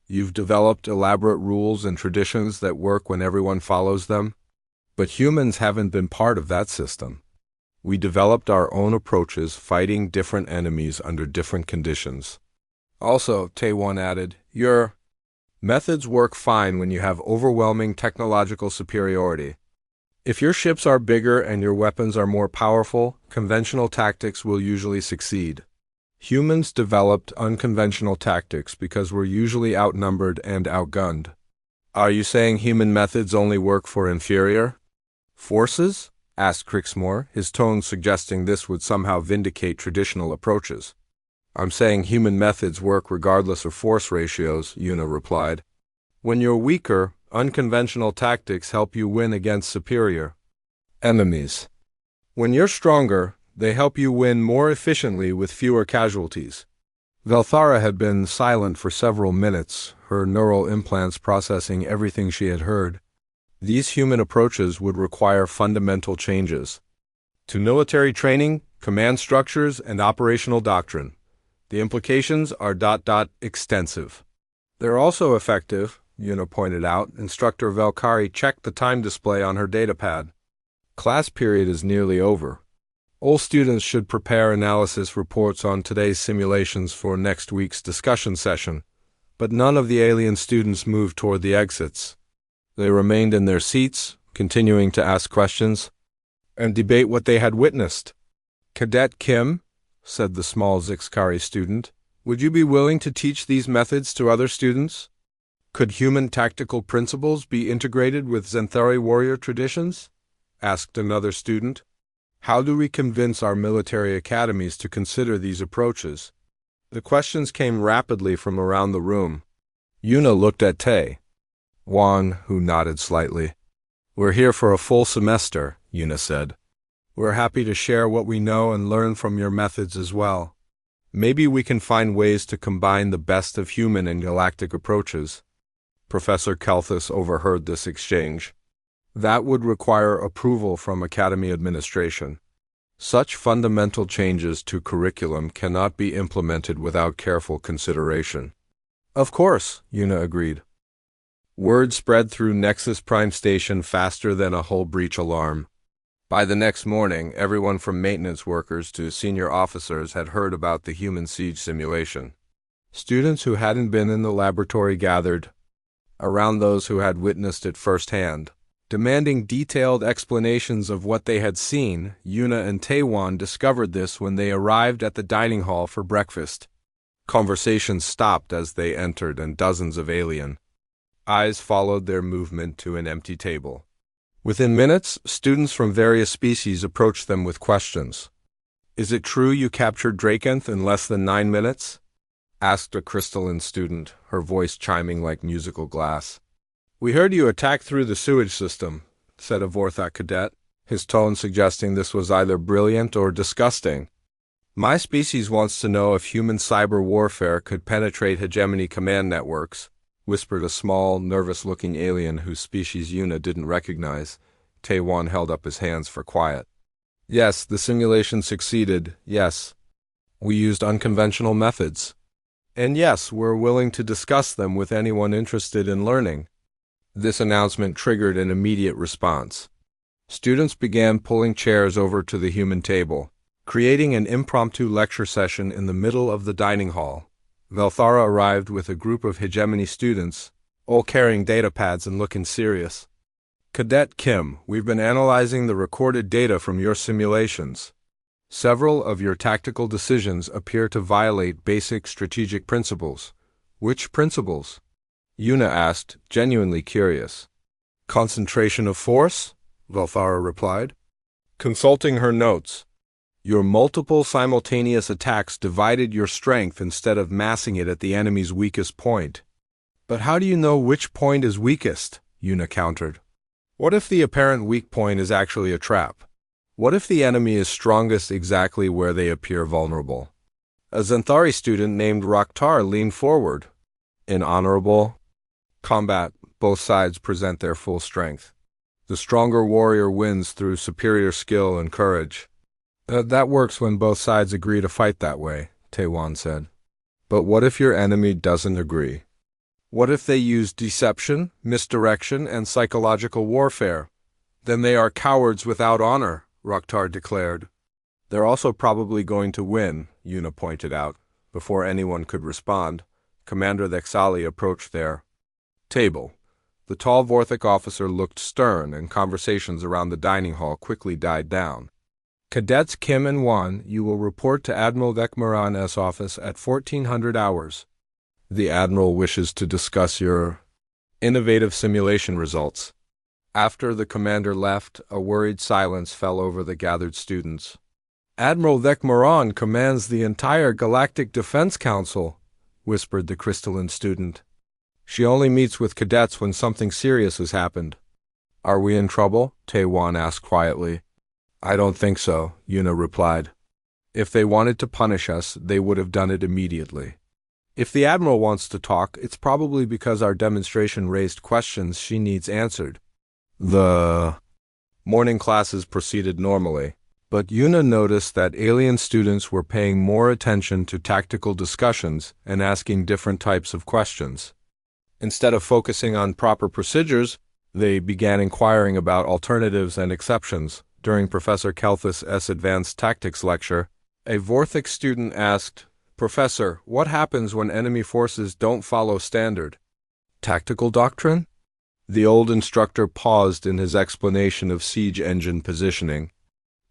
You've developed elaborate rules and traditions that work when everyone follows them. But humans haven't been part of that system. We developed our own approaches, fighting different enemies under different conditions. Also, Taewon added, your methods work fine when you have overwhelming technological superiority. If your ships are bigger and your weapons are more powerful, conventional tactics will usually succeed. Humans developed unconventional tactics because we're usually outnumbered and outgunned. Are you saying human methods only work for inferior forces? Asked Crixmore, his tone suggesting this would somehow vindicate traditional approaches. I'm saying human methods work regardless of force ratios, Yuna replied. When you're weaker, unconventional tactics help you win against superior enemies. When you're stronger, they help you win more efficiently with fewer casualties. Velthara had been silent for several minutes, her neural implants processing everything she had heard. These human approaches would require fundamental changes to military training, command structures, and operational doctrine. The implications are extensive. They're also effective, Yuna pointed out. Instructor Valkyrie checked the time display on her datapad. Class period is nearly over. All students should prepare analysis reports on today's simulations for next week's discussion session, but none of the alien students moved toward the exits. They remained in their seats, continuing to ask questions and debate what they had witnessed. "Cadet Kim," said the small Zixkari student, "would you be willing to teach these methods to other students? Could human tactical principles be integrated with Zenthari warrior traditions?" asked another student. "How do we convince our military academies to consider these approaches?" The questions came rapidly from around the room. Yuna looked at Tae-Wan, who nodded slightly. "We're here for a full semester," Yuna said. "We're happy to share what we know and learn from your methods as well. Maybe we can find ways to combine the best of human and galactic approaches." Professor Kelthus overheard this exchange. "That would require approval from Academy administration. Such fundamental changes to curriculum cannot be implemented without careful consideration." "Of course," Yuna agreed. Word spread through Nexus Prime Station faster than a hull breach alarm. By the next morning, everyone from maintenance workers to senior officers had heard about the human siege simulation. Students who hadn't been in the laboratory gathered around those who had witnessed it firsthand, demanding detailed explanations of what they had seen. Yuna and Tae-Wan discovered this when they arrived at the dining hall for breakfast. Conversations stopped as they entered, and dozens of alien eyes followed their movement to an empty table. Within minutes, students from various species approached them with questions. "Is it true you captured Drakenth in less than 9 minutes?" asked a crystalline student, her voice chiming like musical glass. "We heard you attacked through the sewage system," said a Vorthak cadet, his tone suggesting this was either brilliant or disgusting. "My species wants to know if human cyber warfare could penetrate hegemony command networks," whispered a small, nervous-looking alien whose species Yuna didn't recognize. Tae-Wan held up his hands for quiet. "Yes, the simulation succeeded, yes. We used unconventional methods. And yes, we're willing to discuss them with anyone interested in learning." This announcement triggered an immediate response. Students began pulling chairs over to the human table, creating an impromptu lecture session in the middle of the dining hall. Velthara arrived with a group of hegemony students, all carrying datapads and looking serious. "Cadet Kim, we've been analyzing the recorded data from your simulations. Several of your tactical decisions appear to violate basic strategic principles." "Which principles?" Yuna asked, genuinely curious. "Concentration of force," Velthara replied. Consulting her notes, "Your multiple simultaneous attacks divided your strength instead of massing it at the enemy's weakest point." "But how do you know which point is weakest?" Yuna countered. "What if the apparent weak point is actually a trap? What if the enemy is strongest exactly where they appear vulnerable?" A Zenthari student named Rakhtar leaned forward. "In honorable combat, both sides present their full strength. The stronger warrior wins through superior skill and courage." That works when both sides agree to fight that way," Tae-Wan said. "But what if your enemy doesn't agree? What if they use deception, misdirection, and psychological warfare? Then they are cowards without honor," Rakhtar declared. "They're also probably going to win," Yuna pointed out. Before anyone could respond, Commander Thexali approached their table. The tall Vorthik officer looked stern, and conversations around the dining hall quickly died down. "Cadets Kim and Wan, you will report to Admiral Vekmaran's office at 1400 hours. The Admiral wishes to discuss your innovative simulation results." After the commander left, a worried silence fell over the gathered students. "Admiral Vekmaran commands the entire Galactic Defense Council," whispered the crystalline student. "She only meets with cadets when something serious has happened." "Are we in trouble?" Tae-Wan asked quietly. "I don't think so," Yuna replied. "If they wanted to punish us, they would have done it immediately. If the Admiral wants to talk, it's probably because our demonstration raised questions she needs answered." The morning classes proceeded normally, but Yuna noticed that alien students were paying more attention to tactical discussions and asking different types of questions. Instead of focusing on proper procedures, they began inquiring about alternatives and exceptions, During Professor Kalthus' Advanced Tactics lecture, a Vorthix student asked, "Professor, what happens when enemy forces don't follow standard tactical doctrine?" The old instructor paused in his explanation of siege engine positioning.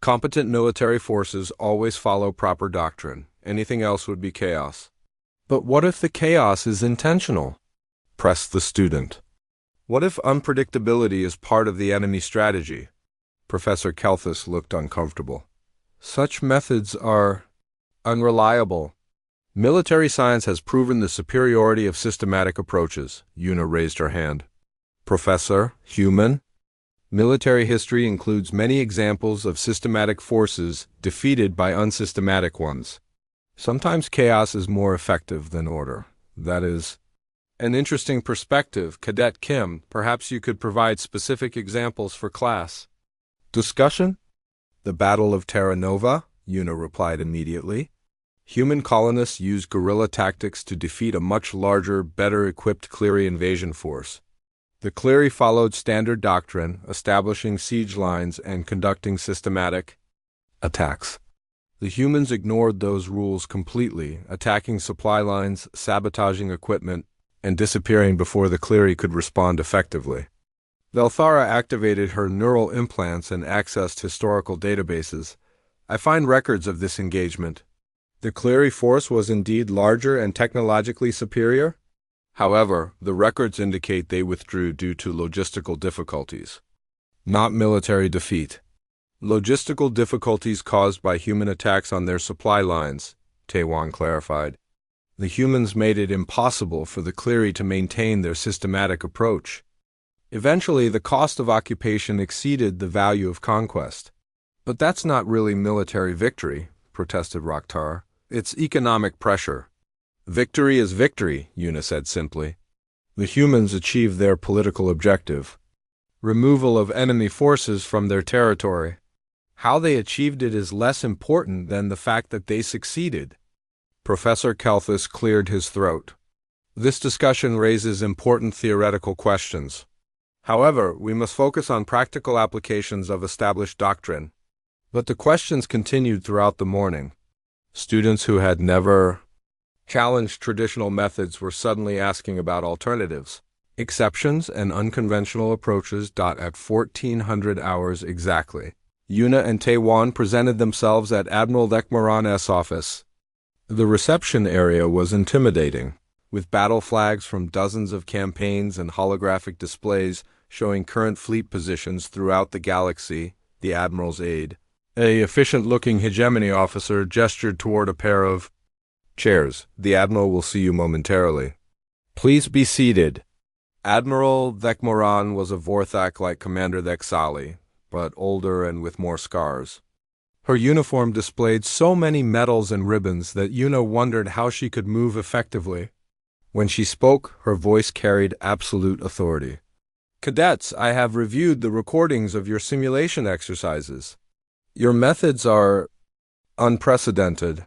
Competent military forces always follow proper doctrine. Anything else would be chaos. But what if the chaos is intentional? Pressed the student. What if unpredictability is part of the enemy strategy? Professor Kalthus looked uncomfortable. Such methods are unreliable. Military science has proven the superiority of systematic approaches. Una raised her hand. Professor, human? Military history includes many examples of systematic forces defeated by unsystematic ones. Sometimes chaos is more effective than order. That is an interesting perspective, Cadet Kim. Perhaps you could provide specific examples for class. Discussion? The Battle of Terra Nova, Una replied immediately. Human colonists used guerrilla tactics to defeat a much larger, better-equipped Cleary invasion force. The Cleary followed standard doctrine, establishing siege lines and conducting systematic attacks. The humans ignored those rules completely, attacking supply lines, sabotaging equipment, and disappearing before the Cleary could respond effectively. Velthara activated her neural implants and accessed historical databases. I find records of this engagement. The Cleary force was indeed larger and technologically superior. However, the records indicate they withdrew due to logistical difficulties. Not military defeat. Logistical difficulties caused by human attacks on their supply lines, Taewon clarified. The humans made it impossible for the Cleary to maintain their systematic approach. Eventually, the cost of occupation exceeded the value of conquest. But that's not really military victory, protested Rakhtar. It's economic pressure. Victory is victory, Una said simply. The humans achieved their political objective. Removal of enemy forces from their territory. How they achieved it is less important than the fact that they succeeded. Professor Kalthus cleared his throat. This discussion raises important theoretical questions. However, we must focus on practical applications of established doctrine. But the questions continued throughout the morning. Students who had never challenged traditional methods were suddenly asking about alternatives, exceptions, and unconventional approaches. At 1400 hours exactly, Una and Taewon presented themselves at Admiral Lekmaran's office. The reception area was intimidating, with battle flags from dozens of campaigns and holographic displays showing current fleet positions throughout the galaxy. The Admiral's aide, a efficient-looking hegemony officer, gestured toward a pair of chairs. The Admiral will see you momentarily. Please be seated. Admiral Lekmaran was a Vorthak like Commander Thexali, but older and with more scars. Her uniform displayed so many medals and ribbons that Una wondered how she could move effectively. When she spoke, her voice carried absolute authority. Cadets, I have reviewed the recordings of your simulation exercises. Your methods are unprecedented.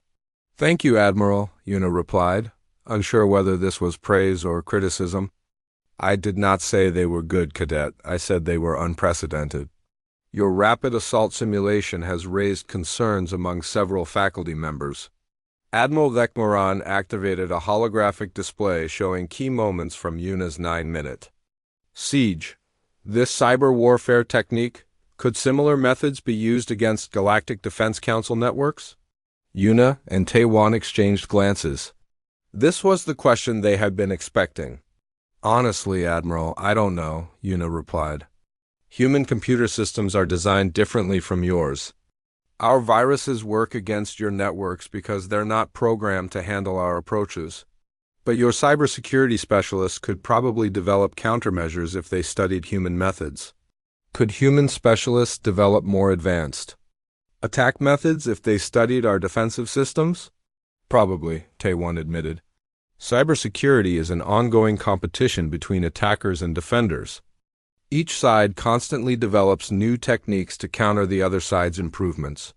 Thank you, Admiral, Una replied, unsure whether this was praise or criticism. I did not say they were good, Cadet. I said they were unprecedented. Your rapid assault simulation has raised concerns among several faculty members. Admiral Lekmaran activated a holographic display showing key moments from Una's 9-minute siege. This cyber warfare technique, could similar methods be used against Galactic Defense Council networks? Una and Taewon exchanged glances. This was the question they had been expecting. Honestly, Admiral, I don't know, Una replied. Human computer systems are designed differently from yours. Our viruses work against your networks because they're not programmed to handle our approaches. But your cybersecurity specialists could probably develop countermeasures if they studied human methods. Could human specialists develop more advanced attack methods if they studied our defensive systems? Probably, Taewon admitted. Cybersecurity is an ongoing competition between attackers and defenders. Each side constantly develops new techniques to counter the other side's improvements.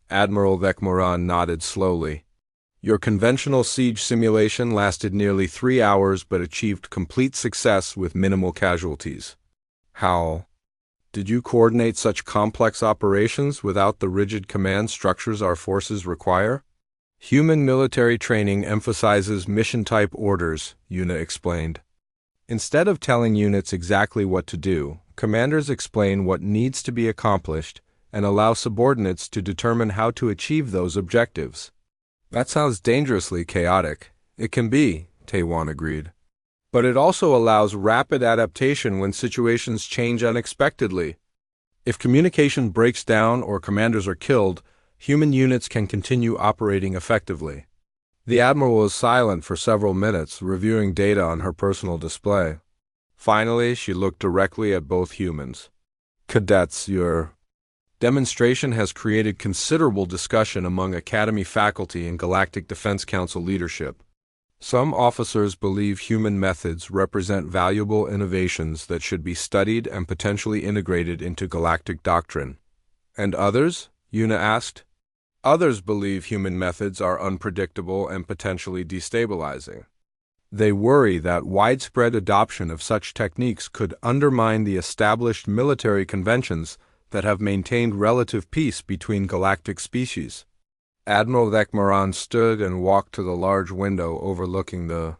Admiral Lekmaran nodded slowly. Your conventional siege simulation lasted nearly 3 hours but achieved complete success with minimal casualties. How Did you coordinate such complex operations without the rigid command structures our forces require? Human military training emphasizes mission-type orders, Yuna explained. Instead of telling units exactly what to do, commanders explain what needs to be accomplished and allow subordinates to determine how to achieve those objectives. That sounds dangerously chaotic. It can be, Taewon agreed. But it also allows rapid adaptation when situations change unexpectedly. If communication breaks down or commanders are killed, human units can continue operating effectively. The Admiral was silent for several minutes, reviewing data on her personal display. Finally, she looked directly at both humans. Cadets, your demonstration has created considerable discussion among Academy faculty and Galactic Defense Council leadership. Some officers believe human methods represent valuable innovations that should be studied and potentially integrated into galactic doctrine. And others? Yuna asked. Others believe human methods are unpredictable and potentially destabilizing. They worry that widespread adoption of such techniques could undermine the established military conventions that have maintained relative peace between galactic species. Admiral Vekmaran stood and walked to the large window overlooking the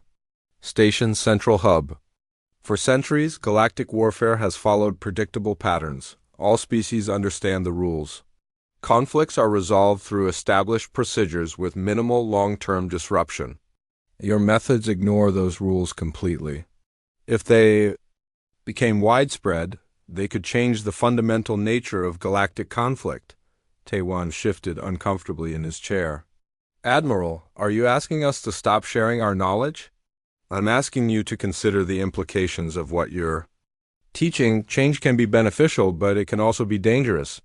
station's central hub. For centuries, galactic warfare has followed predictable patterns. All species understand the rules. Conflicts are resolved through established procedures with minimal long-term disruption. Your methods ignore those rules completely. If they became widespread, they could change the fundamental nature of galactic conflict. Taewon shifted uncomfortably in his chair. Admiral, are you asking us to stop sharing our knowledge? I'm asking you to consider the implications of what you're teaching. Change can be beneficial, but it can also be dangerous.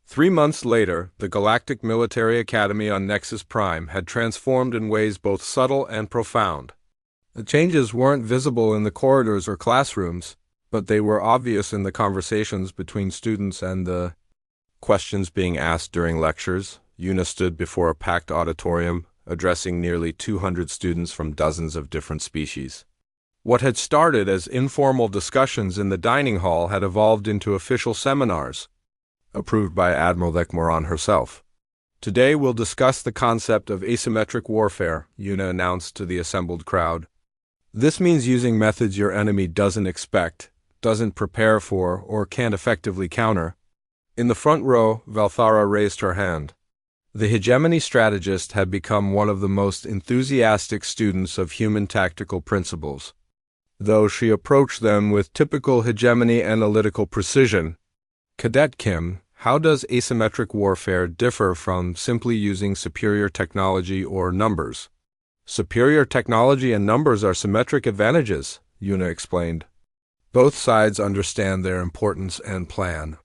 3 months later, the Galactic Military Academy on Nexus Prime had transformed in ways both subtle and profound. The changes weren't visible in the corridors or classrooms, but they were obvious in the conversations between students and the questions being asked during lectures. Yuna stood before a packed auditorium, addressing nearly 200 students from dozens of different species. What had started as informal discussions in the dining hall had evolved into official seminars, approved by Admiral Vekmaran herself. Today we'll discuss the concept of asymmetric warfare, Yuna announced to the assembled crowd. This means using methods your enemy doesn't expect, doesn't prepare for, or can't effectively counter. In the front row, Valthara raised her hand. The hegemony strategist had become one of the most enthusiastic students of human tactical principles. Though she approached them with typical hegemony analytical precision. Cadet Kim, how does asymmetric warfare differ from simply using superior technology or numbers? Superior technology and numbers are symmetric advantages, Yuna explained. Both sides understand their importance and plan.